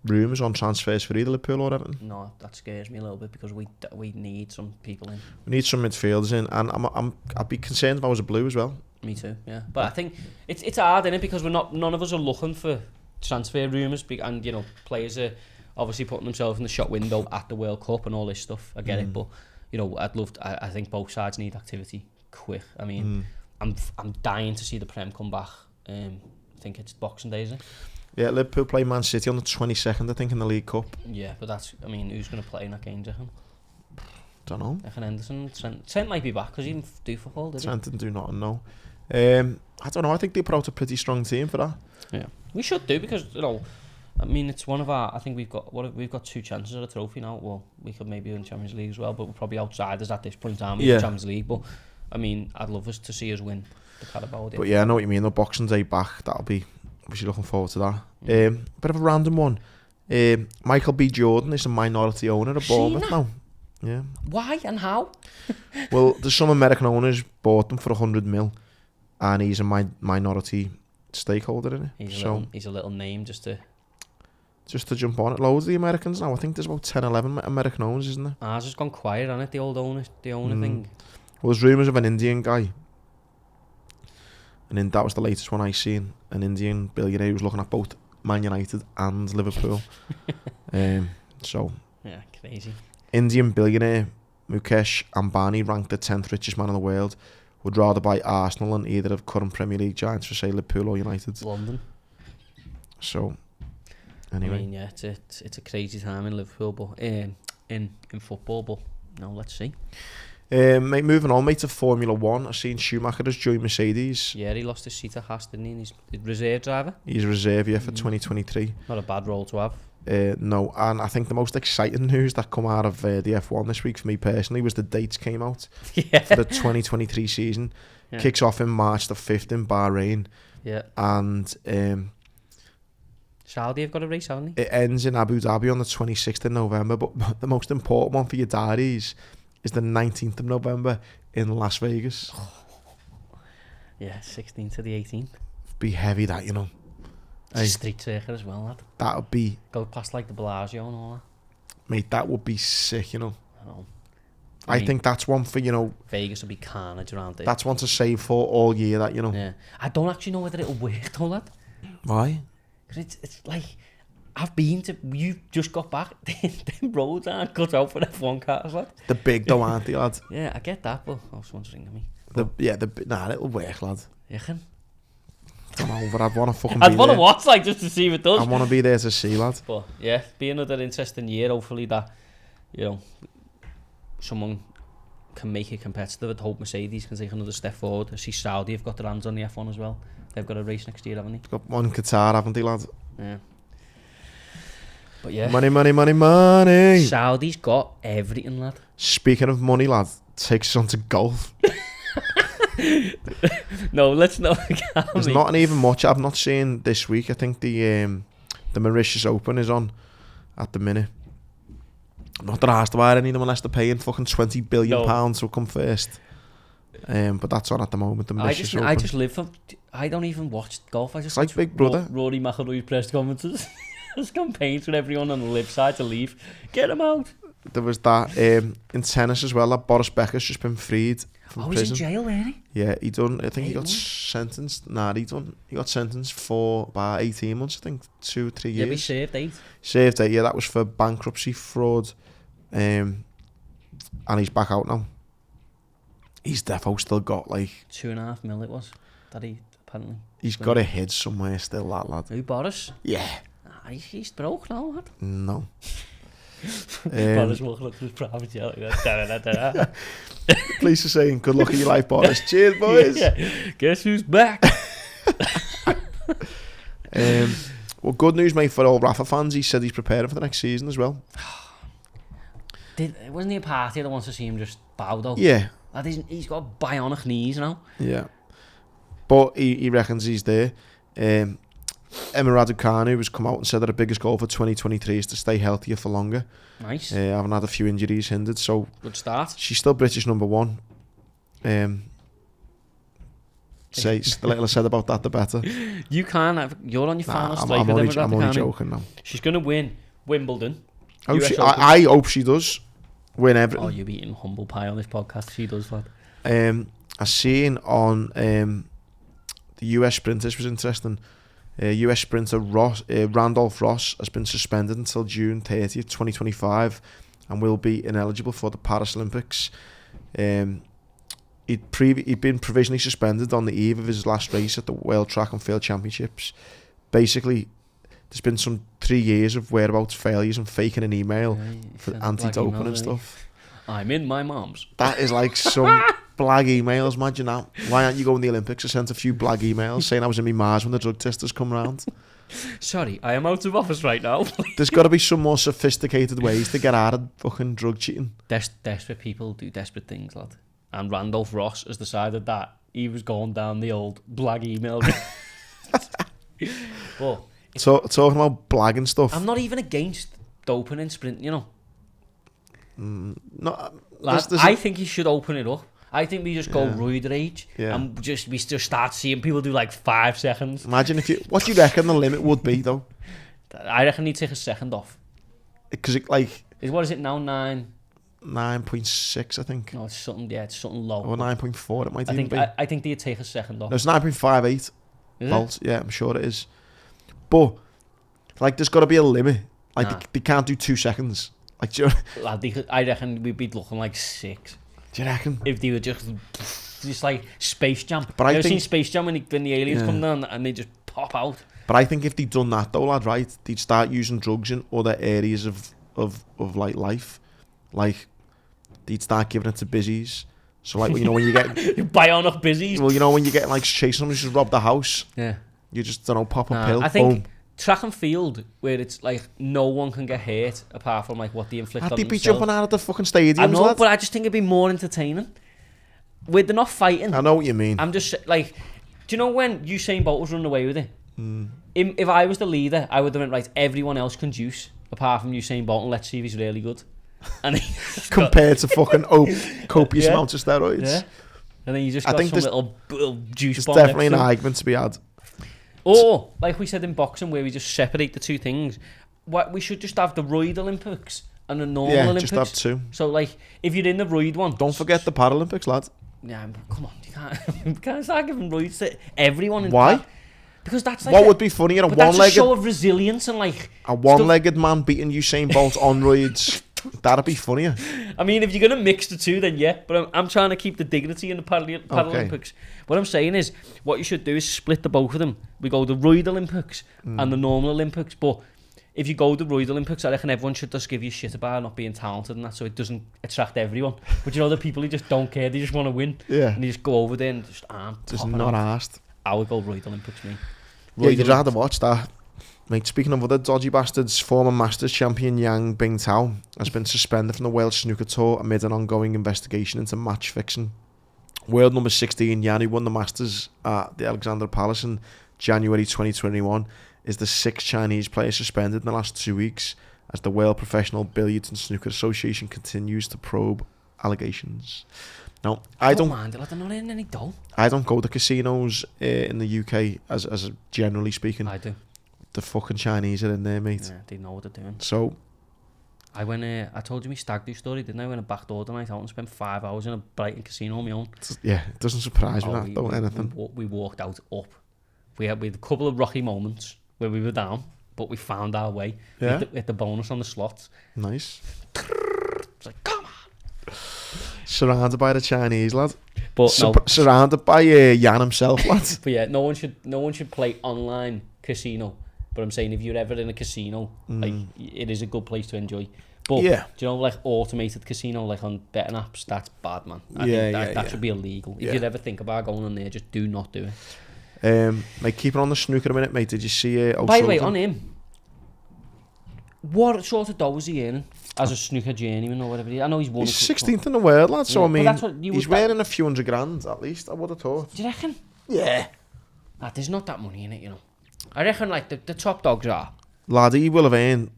rumours on transfers for either Liverpool or anything. No, that scares me a little bit because we need some people in. We need some midfielders in, and I'd be concerned if I was a blue as well. Me too. Yeah, but I think it's hard, isn't it? Because none of us are looking for transfer rumours, and you know, players are obviously putting themselves in the shop window at the World Cup and all this stuff. I get it, but you know, I think both sides need activity quick. I mean, I'm dying to see the Prem come back. I think it's Boxing Day, isn't it? Yeah, Liverpool play Man City on the 22nd, I think, in the League Cup. Yeah, but who's going to play in that game, do you reckon? Don't know. Henderson, Trent might be back because he didn't do football, did he? Trent didn't do nothing, no. I don't know. I think they put out a pretty strong team for that. Yeah, we should do because I mean, it's one of our. I think we've got 2 chances at a trophy now. Well, we could maybe win Champions League as well, but we're probably outsiders at this point in time with the Champions League. But I mean, I'd love us to see us win the Carabao. But yeah, I know what you mean. The Boxing Day back, that'll be. Obviously, looking forward to that. Bit of a random one. Michael B. Jordan is a minority owner of Bournemouth now. Yeah. Why and how? Well, there's some American owners bought them for 100 mil, and he's a minority stakeholder in it. He's a little name just to jump on it. Loads of the Americans now. I think there's about 10, 11 American owners, isn't there? Ours has gone quiet, hasn't it? The owner thing. Well, there's rumours of an Indian guy. And then that was the latest one I seen. An Indian billionaire who was looking at both Man United and Liverpool. Yeah, crazy. Indian billionaire Mukesh Ambani, ranked the 10th richest man in the world, would rather buy Arsenal than either of current Premier League giants for, say, Liverpool or United. London. So, anyway. I mean, yeah, it's a crazy time in Liverpool, but in football, but no, let's see. Mate, moving on, mate, to Formula 1. I've seen Schumacher has joined Mercedes. Yeah, he lost his seat at Haas, didn't he? He's a reserve driver. He's a reserve, yeah, for 2023. Not a bad role to have. No, and I think the most exciting news that come out of the F1 this week for me personally was the dates came out for the 2023 season. Yeah. Kicks off in March the 5th in Bahrain. Yeah. And Saudi have got a race, haven't they? It ends in Abu Dhabi on the 26th of November, but the most important one for your diaries is the 19th of November in Las Vegas. Yeah, 16th to the 18th. Be heavy, that, you know. Hey, street circuit as well, lad. That would be... Go past like the Bellagio and all that. Mate, that would be sick, you know. I know. I think that's one for, you know... Vegas will be carnage around it. That's one to save for all year, that, you know. Yeah. I don't actually know whether it'll work though, lad. Why? Because it's like... I've been to... You just got back. Them roads aren't cut out for F1 cars, lad. The big though, aren't they, lad? Yeah, I get that, but... Oh, someone's ringing me. Nah, it'll work, lad. You can? I don't know, but I'd want to fucking I'd want to watch, like, just to see if it does. I want to be there to see, lad. But, yeah, be another interesting year, hopefully, that, you know, someone can make it competitive. I'd hope Mercedes can take another step forward. I see Saudi have got their hands on the F1 as well. They've got a race next year, haven't they? Got one Qatar, haven't they, lad? Yeah. But, yeah. Money, money, money, money. Saudi's got everything, lad. Speaking of money, lad, takes us on to golf. No, let's not. There's not even much I've not seen this week. I think the Mauritius Open is on at the minute. Not that I asked about any of them unless they're paying fucking £20 billion to come first. But that's on at the moment. The Mauritius Open. I just live for. I don't even watch golf. I just it's like Big Brother. Rory McIlroy's press conferences. There's campaigns with everyone on the live side to leave. Get him out. There was that in tennis as well. That Boris Becker's just been freed from prison. He's in jail, isn't he? Yeah, he done. I think he got sentenced. He got sentenced for about 18 months. I think 2-3 years. Yeah, he served 8. Saved 8. Yeah, that was for bankruptcy fraud. And he's back out now. He's defo still got like 2.5 mil. It was that he apparently. He's got a head somewhere still. That lad. Who, Boris? Yeah. He's broke now, lad. No. Boris walking up to his private jet like that. Police are saying, good luck in your life, Boris. Cheers, boys. Yeah. Guess who's back? Well, good news, mate, for all Rafa fans. He said he's preparing for the next season as well. Wasn't he a party that wants to see him just bow, though? Yeah. He's got bionic knees now. Yeah. But he reckons he's there. Emma Raducanu has come out and said that her biggest goal for 2023 is to stay healthier for longer. Nice. Haven't had a few injuries hindered, so good start. She's still British number 1. Say the little I said about that, the better. You can. You're on your final strike. I'm only joking now. She's going to win Wimbledon. I hope she does win everything. Oh, you're eating humble pie on this podcast. She does, lad. I seen on the US sprinters was interesting. US sprinter Randolph Ross has been suspended until June 30th, 2025 and will be ineligible for the Paris Olympics. He'd been provisionally suspended on the eve of his last race at the World Track and Field Championships. Basically, there's been some 3 years of whereabouts failures and faking an email for anti-doping and stuff. I'm in my mom's. That is like some Blag emails, imagine that. Why aren't you going to the Olympics? I sent a few blag emails saying I was in my Mars when the drug testers come round. Sorry, I am out of office right now. There's got to be some more sophisticated ways to get out of fucking drug cheating. Desperate people do desperate things, lad. And Randolph Ross has decided that he was going down the old blag email. But So talking about blagging stuff. I'm not even against doping in sprint, you know. No, Lad, I think he should open it up. I think we just go roid rage and we just start seeing people do like 5 seconds. Imagine what do you reckon the limit would be though? I reckon he'd take a second off. Because it like what is it now? 9.6, I think. No, it's something low. Or 9.4, it might even be. I think they'd take a second off. No, it's 9.58 volts. Yeah, I'm sure it is. But like, there's got to be a limit. Like they can't do 2 seconds. Like, do you know? Lad, I reckon we'd be looking like 6. Do you reckon? If they were just like Space Jam. But I've seen Space Jam when the aliens come down and they just pop out. But I think if they'd done that though, lad, right, they'd start using drugs in other areas of like life. Like, they'd start giving it to busies. So like, you know, when you get you bionic busies. Well, you know, when you get like chasing someone who's just robbed the house. Yeah. You just pop a pill. I think track and field, where it's like no one can get hurt apart from like what they inflict on themselves. They'd be jumping out of the fucking stadiums, I know, lad. but I just think it'd be more entertaining. Where they're not fighting. I know what you mean. I'm just like, do you know when Usain Bolt was running away with it? If I was the leader, I would have went, right, everyone else can juice apart from Usain Bolt and let's see if he's really good. And compared to fucking copious amounts of steroids. Yeah. And then you just got some little juice bomb. There's definitely an argument to be had. Or, like we said in boxing, where we just separate the two things, we should just have the roid Olympics and the normal Olympics. Yeah, just have 2. So, like, if you're in the roid one... Don't forget the Paralympics, lad. Yeah, come on, you can't start giving roids to everyone. Why? Because that's like... What would be funnier, that's a show of resilience and, like... A one-legged man beating Usain Bolt on roids. That'd be funnier. I mean, if you're going to mix the two, then yeah. But I'm trying to keep the dignity in the Paralympics. Okay. What I'm saying is, what you should do is split the both of them. We go the roid Olympics and the normal Olympics. But if you go the roid Olympics, I reckon everyone should just give you shit about not being talented and that, so it doesn't attract everyone. But you know, the people who just don't care, they just want to win. Yeah. And they just go over there and just not asked. I would go roid Olympics, mate. Yeah, you'd rather watch that. Mate, speaking of other dodgy bastards, former Masters champion Yang Bingtao has been suspended from the World Snooker Tour amid an ongoing investigation into match fixing. World number 16, Yan, who won the Masters at the Alexandra Palace in January 2021, is the 6th Chinese player suspended in the last 2 weeks as the World Professional Billiards and Snooker Association continues to probe allegations. Now, I don't mind it, like they're not in any dough. I don't go to casinos in the UK as generally speaking. I do. The fucking Chinese are in there, mate. Yeah, they know what they're doing. So, I went. I told you my stag do story, didn't I? I went a back door the night out and spent 5 hours in a Brighton casino on my own. Yeah, it doesn't surprise me that, don't anything. We walked out up. We had a couple of rocky moments where we were down, but we found our way. Yeah. We hit the bonus on the slots. Nice. It's like, come on. Surrounded by the Chinese, lad. But surrounded by Yan himself, lad. But yeah, no one should play online casino. But I'm saying, if you're ever in a casino, like, it is a good place to enjoy. But do you know, like automated casino, like on betting apps, that's bad, man. I think that should be illegal. If you'd ever think about going on there, just do not do it. Mate, keep it on the snooker a minute, mate. Did you see? By the way, on him, what sort of dough was he earning as a snooker journeyman or whatever? I know he's won. He's 16th in the world, lad. So I mean, he's wearing a few $100,000 at least. I would have thought. Do you reckon? Yeah. Lad, there's not that money in it, you know. I reckon like the top dogs are. Lad, he will have earned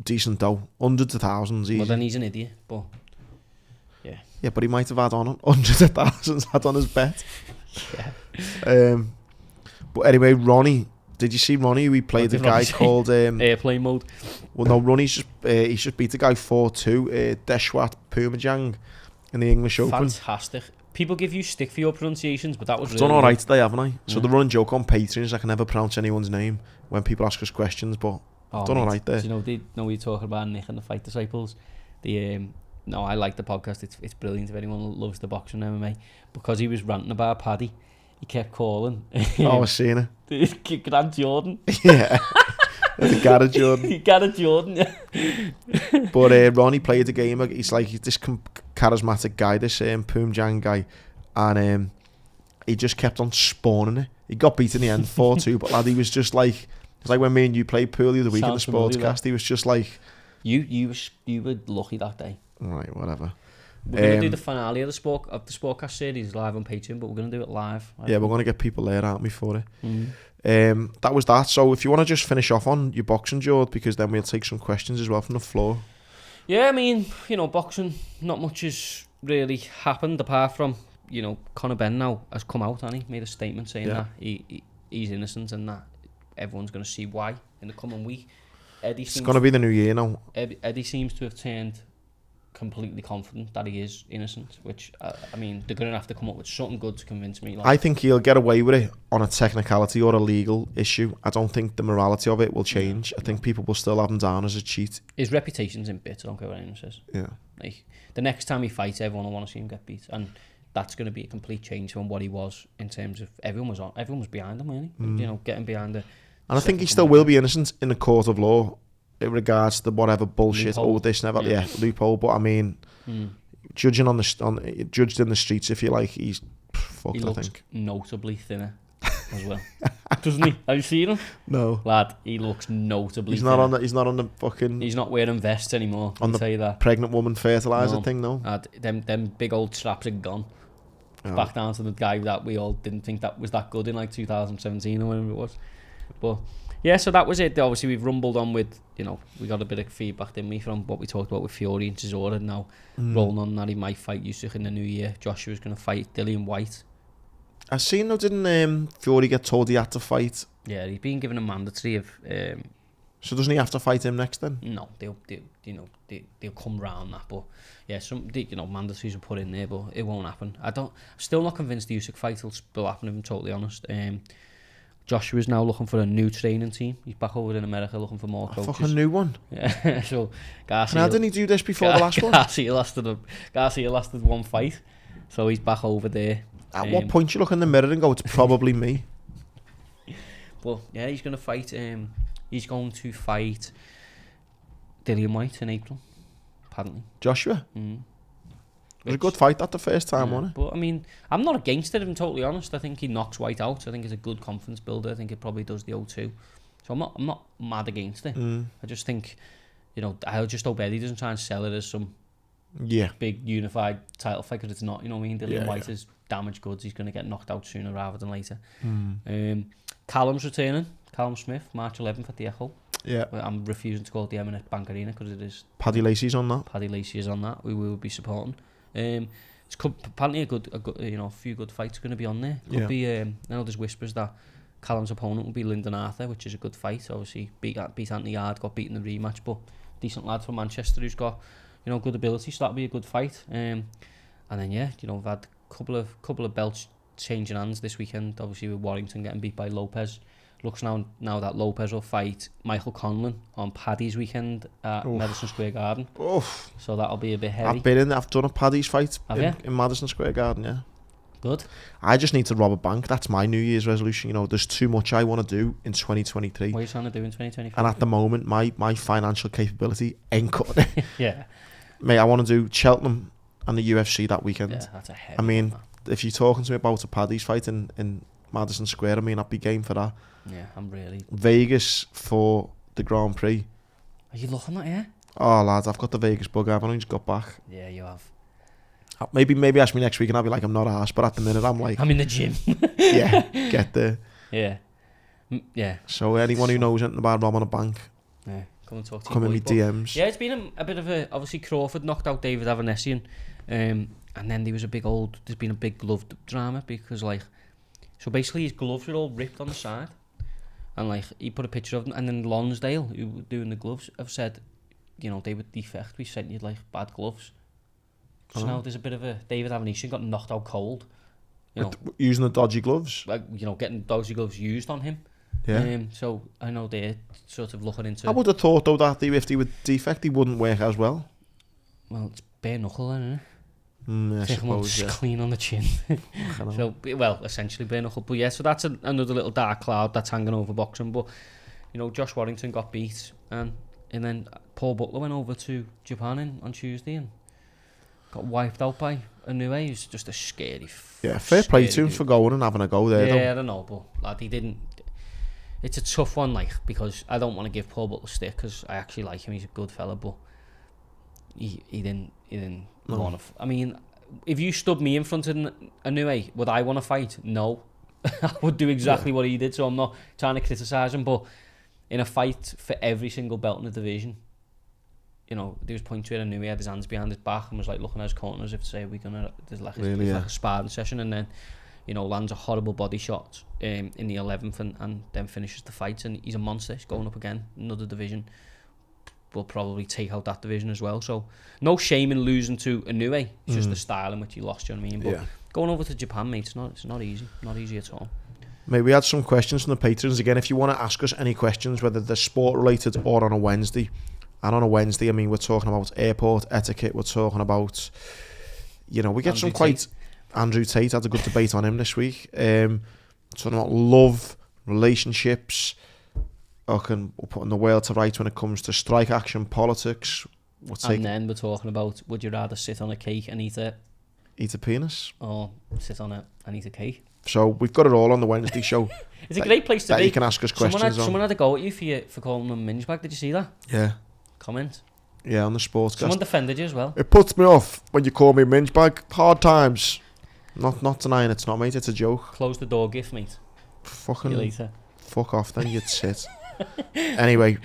decent dough, hundreds of thousands. Easy. Well, then he's an idiot, but yeah. Yeah, but he might have had on hundreds of thousands had on his bet. Yeah. But anyway, Ronnie, did you see Ronnie? We played the guy called airplane mode. Well, no, Ronnie's he's just beat the guy 4-2, Deshwat Pumajang in the English Open. Fantastic. People give you stick for your pronunciations, but that was really done all right today, haven't I? So the running joke on Patreon is I can never pronounce anyone's name when people ask us questions, but I've done all right there. Do you know we talking about Nick and the Fight Disciples? No, I like the podcast. It's brilliant if anyone loves the boxing and MMA. Because he was ranting about Paddy, he kept calling. I was seeing it. Grant Jordan. Yeah. The Garrett Jordan. Garrett Jordan, yeah. But Ronnie played the game. He's like, this charismatic guy, this Poomjang guy, and he just kept on spawning it. He got beat in the end 4-2, but lad, he was just like, it's like when me and you played pool the other week in the Sportscast. He was just like, you were lucky that day. Right, whatever. We're going to do the finale of the Sportcast series live on Patreon, but we're going to do it live. Yeah, we're going to get people there, aren't we, for it? That was that. So if you want to just finish off on your boxing, George, because then we'll take some questions as well from the floor. Yeah, I mean, boxing, not much has really happened apart from, Conor Benn now has come out and he made a statement saying that he's innocent and that everyone's going to see why in the coming week. It's going to be the new year now. Eddie seems to have turned completely confident that he is innocent, which I mean they're going to have to come up with something good to convince me. I think he'll get away with it on a technicality or a legal issue. I don't think the morality of it will change. I think people will still have him down as a cheat. His reputation's in bits. I don't care what anyone says. Yeah. Like the next time he fights, everyone will want to see him get beat, and that's going to be a complete change from what he was in terms of everyone was behind him, really. Getting behind the. And I think he still will be innocent in the court of law. In regards to whatever bullshit, loophole. But I mean, judged in the streets, if you like, he's fucked. He looks, I think, notably thinner as well, doesn't he? Have you seen him? No, lad. He looks notably. He's not on the. He's not on the fucking. He's not wearing vests anymore. On I'll tell you that. Pregnant woman fertilizer thing, no. Lad, them big old straps are gone. Back down to the guy that we all didn't think that was that good in like 2017 or whatever it was, but. Yeah, so that was it. Obviously, we've rumbled on with, we got a bit of feedback, didn't we, from what we talked about with Fury and Chisora. Now, rolling on that he might fight Usyk in the new year. Joshua's going to fight Dillian Whyte. I seen, though, didn't Fury get told he had to fight? Yeah, he's been given a mandatory of... so doesn't he have to fight him next then? No, they'll come round that. But, yeah, some mandatories are put in there, but it won't happen. I'm still not convinced the Usyk fight will still happen, if I'm totally honest. Joshua's now looking for a new training team. He's back over in America looking for more coaches. A fucking new one? Yeah, so Garcia... Now, didn't he do this before the last one? Garcia lasted one fight, so he's back over there. At what point you look in the mirror and go, it's probably me? But, yeah, he's going to fight... he's going to fight Dillian Whyte in April, apparently. Joshua? It was a good fight that the first time, wasn't it? But I mean, I'm not against it, if I'm totally honest. I think he knocks Whyte out. I think it's a good confidence builder. I think it probably does the O2. So I'm not mad against it. I just think, I just hope Eddie doesn't try and sell it as some big unified title fight, because it's not, you know what I mean? Dillian Whyte is damaged goods. He's going to get knocked out sooner rather than later. Callum's returning. Callum Smith, March 11th at the Echo. Yeah. I'm refusing to call it the M&S Bank Arena because it is. Paddy Lacey's on that. Paddy Lacey is on that. We will be supporting. It's apparently a few good fights going to be on there. Could be. I know there's whispers that Callum's opponent will be Lyndon Arthur, which is a good fight. Obviously, beat Anthony Yard, got beaten in the rematch, but decent lad from Manchester who's got good ability. So that'll be a good fight. And then we've had a couple of belts changing hands this weekend. Obviously with Warrington getting beat by Lopez. Looks now that Lopez will fight Michael Conlon on Paddy's weekend at Madison Square Garden. So that'll be a bit heavy. I've done a Paddy's fight in Madison Square Garden, yeah. Good. I just need to rob a bank. That's my New Year's resolution. There's too much I want to do in 2023. What are you trying to do in 2023? And at the moment, my financial capability ain't cutting it. Yeah. Mate, I want to do Cheltenham and the UFC that weekend. Yeah, that's a heavy. I mean, if you're talking to me about a Paddy's fight in Madison Square, I'd be game for that. Yeah, I'm really... Vegas for the Grand Prix. Are you looking at it? Oh, lads, I've got the Vegas bug. I've only just got back. Yeah, you have. Maybe ask me next week and I'll be like, I'm not arsed, but at the minute I'm like... I'm in the gym. Yeah, get there. Yeah. Yeah. So anyone who knows anything about robbing a bank... Yeah, come and talk to come in with DMs. Yeah, it's been a bit of a... Obviously, Crawford knocked out David Avanesian. And then there's been a big glove drama because, so basically his gloves were all ripped on the side. And he put a picture of them, and then Lonsdale, who were doing the gloves, have said, they were defect. We sent you bad gloves. So now there's a bit of a David Avanesian got knocked out cold. Using the dodgy gloves. Getting dodgy gloves used on him. Yeah. So I know they're sort of looking into. I would have thought though that if they were defect, they wouldn't work as well. Well, it's bare knuckle, then, isn't it? I suppose, just clean on the chin. So, essentially bare knuckle. But yeah, so that's another little dark cloud that's hanging over boxing. But, Josh Warrington got beat, and then Paul Butler went over to Japan on Tuesday, and got wiped out by Inoue. He was just a scary. Fair play to him for going and having a go there. Yeah, I don't know, but lad, he didn't. It's a tough one, like, because I don't want to give Paul Butler stick because I actually like him. He's a good fella, but he didn't want to. I mean, if you stood me in front of Inoue, would I want to fight? No. I would do exactly what he did, so I'm not trying to criticise him, but in a fight for every single belt in the division, you know, there was points where Inoue had his hands behind his back and was like looking at his corner as if to say, there's like a sparring session, and then, you know, lands a horrible body shot in the 11th and then finishes the fight, and he's a monster. He's going up again, another division. Will probably take out that division as well. So no shame in losing to Inoue. It's just the style in which he lost, you know what I mean? But going over to Japan, mate, it's not easy at all. Mate, we had some questions from the patrons. Again, if you want to ask us any questions, whether they're sport related or on a Wednesday, and on a Wednesday, I mean, we're talking about airport etiquette, we're talking about, you know, we get Andrew some quite... Andrew Tate had a good debate on him this week. Talking about love, relationships, we're putting the world to rights when it comes to strike action, politics. Then we're talking about, would you rather sit on a cake and eat a penis, or sit on it and eat a cake? So we've got it all on the Wednesday show. It's a great place to be. You can ask us questions. Someone had a go at you for calling them minge bag. Did you see that? Yeah. Comment. Yeah, on the SPORTCAST. Someone defended you as well. It puts me off when you call me minge bag. Hard times. Not denying it's not, mate. It's a joke. Close the door, gift, mate. Fucking. See you later. Fuck off then, you'd sit. Anyway,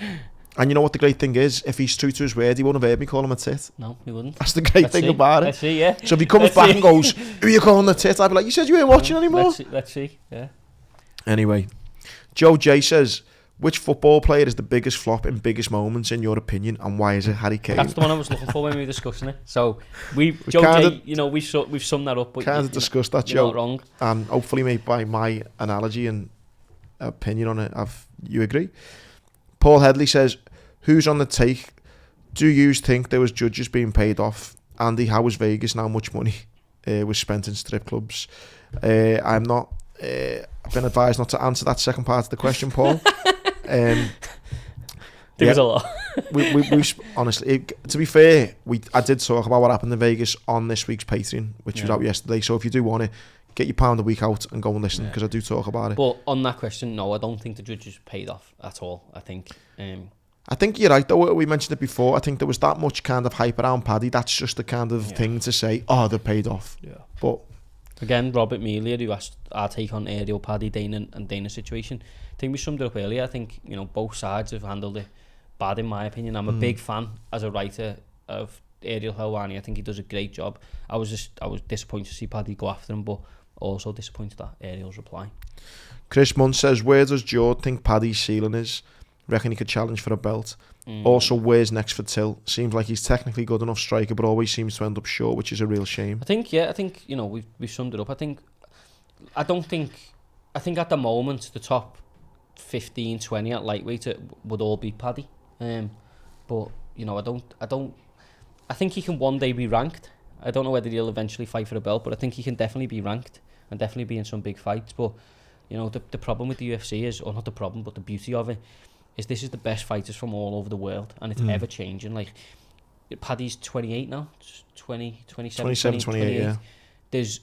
and you know what the great thing is? If he's true to his word, he wouldn't have heard me call him a tit. No, he wouldn't. That's the great thing about it. Let's see, yeah. So if he comes back and goes, who are you calling a tit? I'd be like, you said you ain't watching anymore. Let's see, yeah. Anyway, Joe J says, which football player is the biggest flop in biggest moments in your opinion, and why is it Harry Kane? That's the one I was looking for when we were discussing it. So Joe J, you know, we've summed that up. But kind of discussed that, Joe. You're not wrong. And hopefully, mate, by my analogy and opinion on it, you agree. Paul Headley says, who's on the take? Do you think there was judges being paid off? Andy, how was Vegas and how much money was spent in strip clubs? I'm not. I've been advised not to answer that second part of the question, Paul. There was a lot. we honestly, to be fair, I did talk about what happened in Vegas on this week's Patreon, which was out yesterday. So if you do want to get your pound a week out and go and listen, because I do talk about it. But on that question, no, I don't think the judges paid off at all. I think you're right, though. We mentioned it before. I think there was that much kind of hype around Paddy. That's just the kind of thing to say, oh, they paid off. Yeah. But again, Robert Mealy, who asked our take on Ariel, Paddy, Dana and Dana's situation, I think we summed it up earlier. I think, you know, both sides have handled it bad, in my opinion. I'm a big fan as a writer of Ariel Helwani. I think he does a great job. I was disappointed to see Paddy go after him, but also disappointed at Ariel's reply. Chris Munn says, where does George think Paddy's ceiling is? Reckon he could challenge for a belt. Also, where's next for Till? Seems like he's technically good enough striker, but always seems to end up short, which is a real shame. I think you know, we've summed it up. I think at the moment the top 15, 20 at lightweight would all be Paddy. But you know, I think he can one day be ranked. I don't know whether he'll eventually fight for a belt, but I think he can definitely be ranked and definitely be in some big fights. But you know, the problem with the UFC is, or not the problem, but the beauty of it is, this is the best fighters from all over the world, and it's ever changing. Like, Paddy's 28 now, 27, 28. Yeah. There's,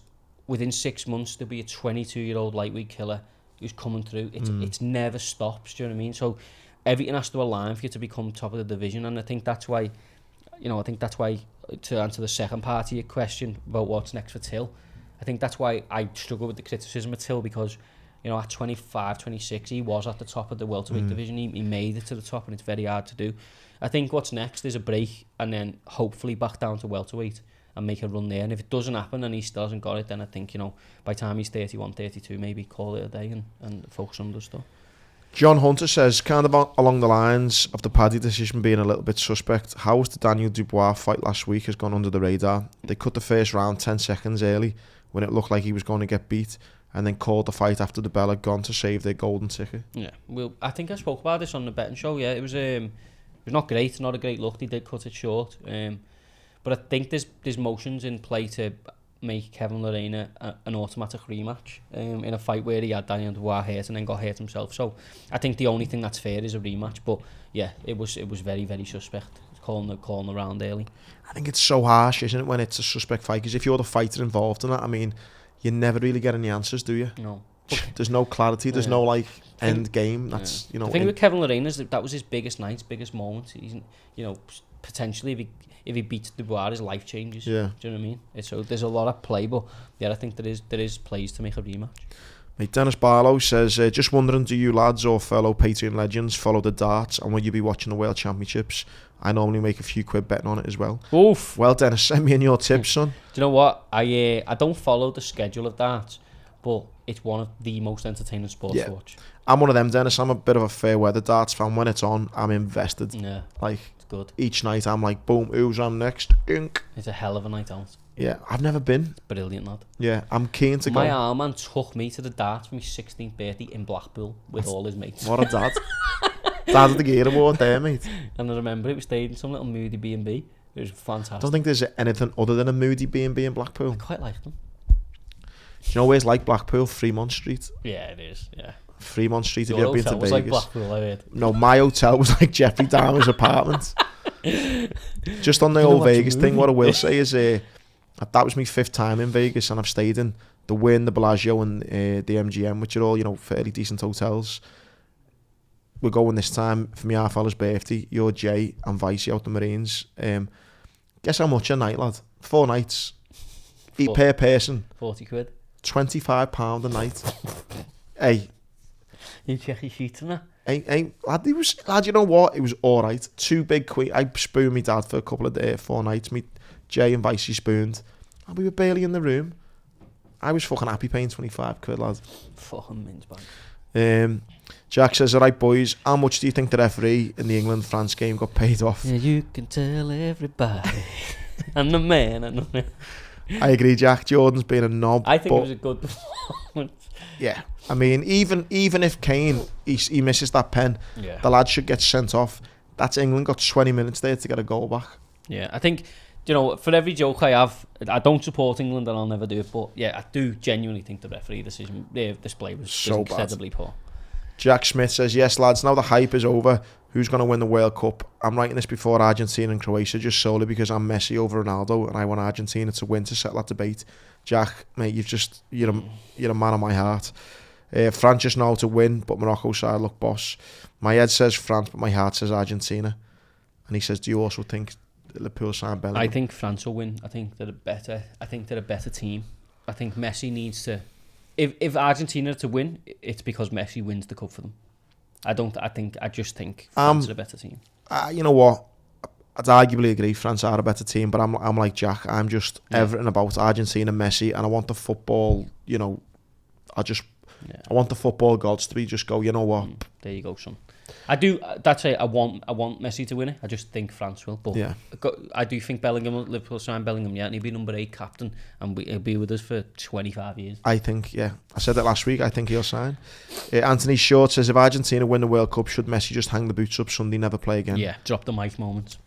within 6 months, there'll be a 22-year-old lightweight killer who's coming through. It's never stops. Do you know what I mean? So everything has to align for you to become top of the division, and I think that's why, to answer the second part of your question about what's next for Till, I think that's why I struggle with the criticism of Till, because, you know, at 25, 26, he was at the top of the welterweight division. He made it to the top, and it's very hard to do. I think what's next is a break, and then hopefully back down to welterweight and make a run there. And if it doesn't happen and he still hasn't got it, then I think, you know, by the time he's 31, 32, maybe call it a day and focus on other stuff. John Hunter says, kind of along the lines of the Paddy decision being a little bit suspect, how was the Daniel Dubois fight last week has gone under the radar? They cut the first round 10 seconds early when it looked like he was going to get beat, and then called the fight after the bell had gone to save their golden ticket. Yeah, well, I think I spoke about this on the betting show. Yeah, it was not great, not a great look. They did cut it short, but I think there's motions in play to make Kevin Lerena an automatic rematch in a fight where he had Daniel Dubois hurt and then got hurt himself. So I think the only thing that's fair is a rematch. But yeah, it was very, very suspect. calling the round early. I think it's so harsh, isn't it, when it's a suspect fight? Because if you're the fighter involved in that, I mean, you never really get any answers, do you? No. There's no clarity. There's no like end game. That's the thing with Kevin Lorraine is that was his biggest night, biggest moment. He's, potentially if he beats Dubois, his life changes. Yeah. Do you know what I mean? So there's a lot at play, but yeah, I think there is plays to make a rematch. Mate, Dennis Barlow says, just wondering, do you lads or fellow Patreon legends follow the darts, and will you be watching the World Championships? I normally make a few quid betting on it as well. Oof. Well, Dennis, send me in your tips, son. Do you know what? I don't follow the schedule of darts, but it's one of the most entertaining sports to watch. I'm one of them, Dennis. I'm a bit of a fair weather darts fan. When it's on, I'm invested. Yeah. Like, it's good. Each night, I'm like, boom, who's on next? Ink. It's a hell of a night out. Yeah, I've never been. It's brilliant, lad. Yeah, I'm keen to go. My arm man took me to the darts for my 16th birthday in Blackpool with all his mates. What a dad. Dad of the Gear Award there, mate. And I remember it was stayed in some little moody B&B. It was fantastic. I don't think there's anything other than a moody B&B in Blackpool. I quite like them. Do you know where's like Blackpool? Fremont Street. Yeah, it is, yeah. Fremont Street, if Your you've been to hotel was Vegas. like Blackpool, I heard. No, my hotel was like Jeffrey Dahmer's apartment. Just on the old Vegas thing, what I will say is that was my 5th time in Vegas, and I've stayed in the Wynn, the Bellagio, and the MGM, which are all, fairly decent hotels. We're going this time for my half-hour's birthday. You're Jay and Vicey out the Marines. Guess how much a night, lad? 4 nights. Eat per person. 40 quid. £25 a night. Hey. You check your sheets and that? Lad, you know what? It was alright. 2 big queen. I spooned my dad for a couple of 4 nights. Me, Jay and Vicey spooned. And we were barely in the room. I was fucking happy paying 25 quid, lad. Fucking mince bag. Jack says, alright boys, how much do you think the referee in the England-France game got paid off? Yeah, you can tell everybody. I'm the man. I agree, Jack. Jordan's been a knob. I think it was a good performance. Yeah. I mean, even if Kane, he misses that pen, the lad should get sent off. That's England got 20 minutes there to get a goal back. Yeah, I think, for every joke I have, I don't support England and I'll never do it, but yeah, I do genuinely think the referee display was so incredibly poor. Jack Smith says, yes lads, now the hype is over. Who's going to win the World Cup? I'm writing this before Argentina and Croatia, just solely because I'm Messi over Ronaldo and I want Argentina to win to settle that debate. Jack, mate, you're a man of my heart. France just know to win, but Morocco side look boss. My head says France, but my heart says Argentina. And he says, do you also think Liverpool sign Bellingham? I think France will win. I think they're a better team. I think Messi needs to. If Argentina are to win, it's because Messi wins the cup for them. I just think France are a better team. You know what? I'd arguably agree. France are a better team, but I'm like Jack. I'm just everything about Argentina, Messi, and I want the football. I want the football gods to be just go. You know what? There you go, son. I do. That's it. I want Messi to win it. I just think France will. But I do think Liverpool sign Bellingham. Yeah, and he'll be number 8 captain, and he'll be with us for 25 years. I think. Yeah, I said that last week. I think he'll sign. Anthony Short says, if Argentina win the World Cup, should Messi just hang the boots up Sunday, never play again? Yeah, drop the mic moments.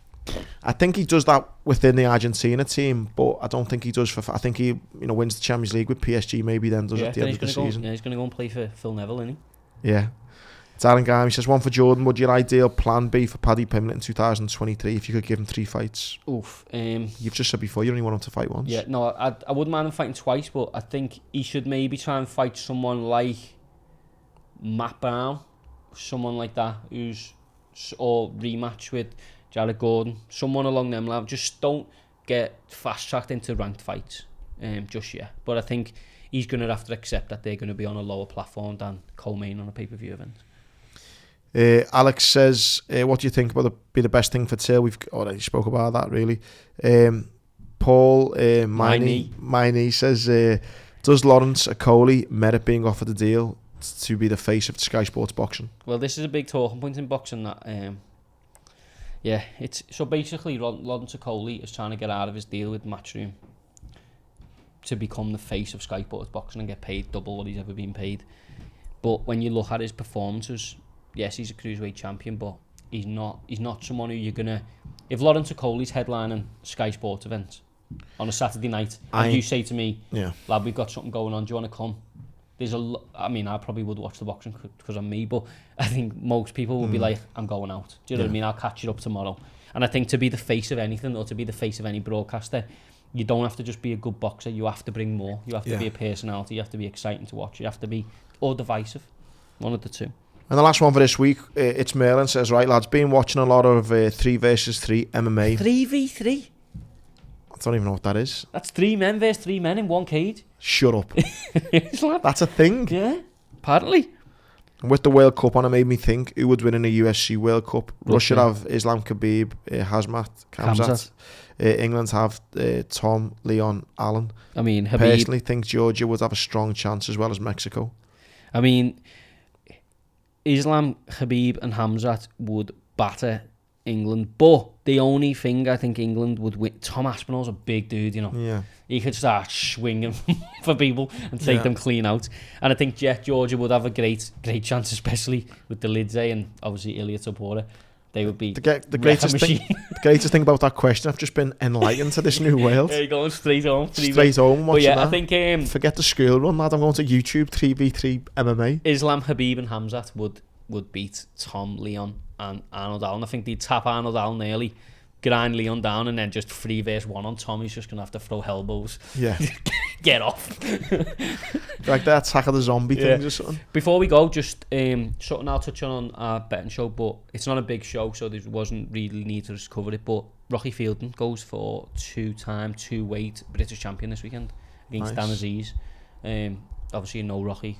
I think he does that within the Argentina team, but I don't think he does I think he wins the Champions League with PSG, maybe then does at the end of the season. Yeah, he's going to go and play for Phil Neville, isn't he? Yeah. Darren Garmy says, one for Jordan. Would your ideal plan be for Paddy Pimblett in 2023 if you could give him 3 fights? Oof. You've just said before you only want him to fight once. Yeah, no, I wouldn't mind him fighting twice, but I think he should maybe try and fight someone like Matt Brown, someone like that, or rematch with Jared Gordon, someone along them lines. Just don't get fast-tracked into ranked fights just yet. But I think he's going to have to accept that they're going to be on a lower platform than co-main on a pay-per-view event. Alex says, what do you think about be the best thing for Till? We've already spoke about that, really. Paul Miney says, does Lawrence Okoli merit being offered a deal to be the face of Sky Sports Boxing? Well, this is a big talking point in boxing that... it's so basically Lawrence Okoli is trying to get out of his deal with Matchroom to become the face of Sky Sports Boxing and get paid double what he's ever been paid. But when you look at his performances, yes, he's a cruiserweight champion, but he's not someone who you're gonna. If Lawrence Okoli's headlining Sky Sports events on a Saturday night, and you say to me, lad, we've got something going on, do you want to come? I probably would watch the boxing because I'm me, but I think most people would be like, I'm going out. Do you know what I mean? I'll catch it up tomorrow. And I think to be the face of anything, or to be the face of any broadcaster, you don't have to just be a good boxer, you have to bring more. You have to be a personality, you have to be exciting to watch, you have to be, or divisive. One of the two. And the last one for this week, it's Merlin says, right lads, been watching a lot of 3 versus 3 MMA. 3v3? I don't even know what that is. That's 3 men versus 3 men in one cage. Shut up. That's a thing. Yeah, apparently. And with the World Cup on, it made me think who would win in a UFC World Cup. Russia have Islam Khabib, Khamzat. England have Tom Leon Allen. I mean, Khabib. Personally think Georgia would have a strong chance as well as Mexico. I mean, Islam, Khabib and Khamzat would batter England, but the only thing I think England would win, Tom Aspinall's a big dude, you know. Yeah. He could start swinging for people and take them clean out. And I think Georgia would have a great chance, especially with the Lidze and obviously Ilya Topuria. They would be the greatest thing about that question. I've just been enlightened to this new world. Yeah, you're going straight home. Straight home watching that. I think forget the school run, lad. I'm going to YouTube 3v3 MMA. Islam, Khabib and Khamzat would beat Tom, Leon and Arnold Allen. I think they'd tap Arnold Allen early, grind Leon down, and then just 3 versus 1 on Tom. He's just going to have to throw elbows. Yeah. Get off. Like that Attack of the Zombie things or something. Before we go, just something I'll touch on our betting show, but it's not a big show, so there wasn't really need to just cover it. But Rocky Fielding goes for 2-time, 2-weight British champion this weekend against Dan Aziz. Obviously, you know Rocky.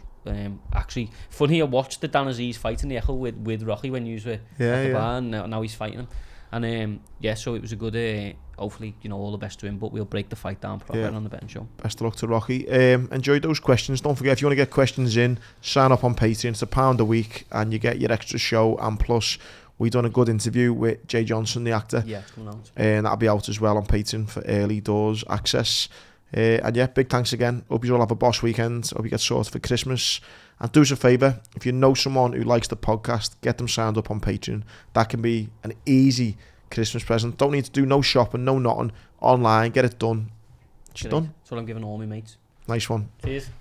Actually, funny, I watched the Dan Aziz fight in the Echo with Rocky when you were at the bar, and now he's fighting him. And so it was a good, hopefully, all the best to him, but we'll break the fight down properly on the betting show. Best of luck to Rocky. Enjoyed those questions. Don't forget, if you want to get questions in, sign up on Patreon. It's £1 a week and you get your extra show, and plus we done a good interview with Jay Johnson, the actor. Yeah, it's coming out. And that'll be out as well on Patreon for early doors access. And big thanks again. Hope you all have a boss weekend. Hope you get sorted for Christmas. And do us a favour, if you know someone who likes the podcast, get them signed up on Patreon. That can be an easy Christmas present. Don't need to do no shopping, no nothing. Online, get it done. It's done. That's what I'm giving all my mates. Nice one. Cheers.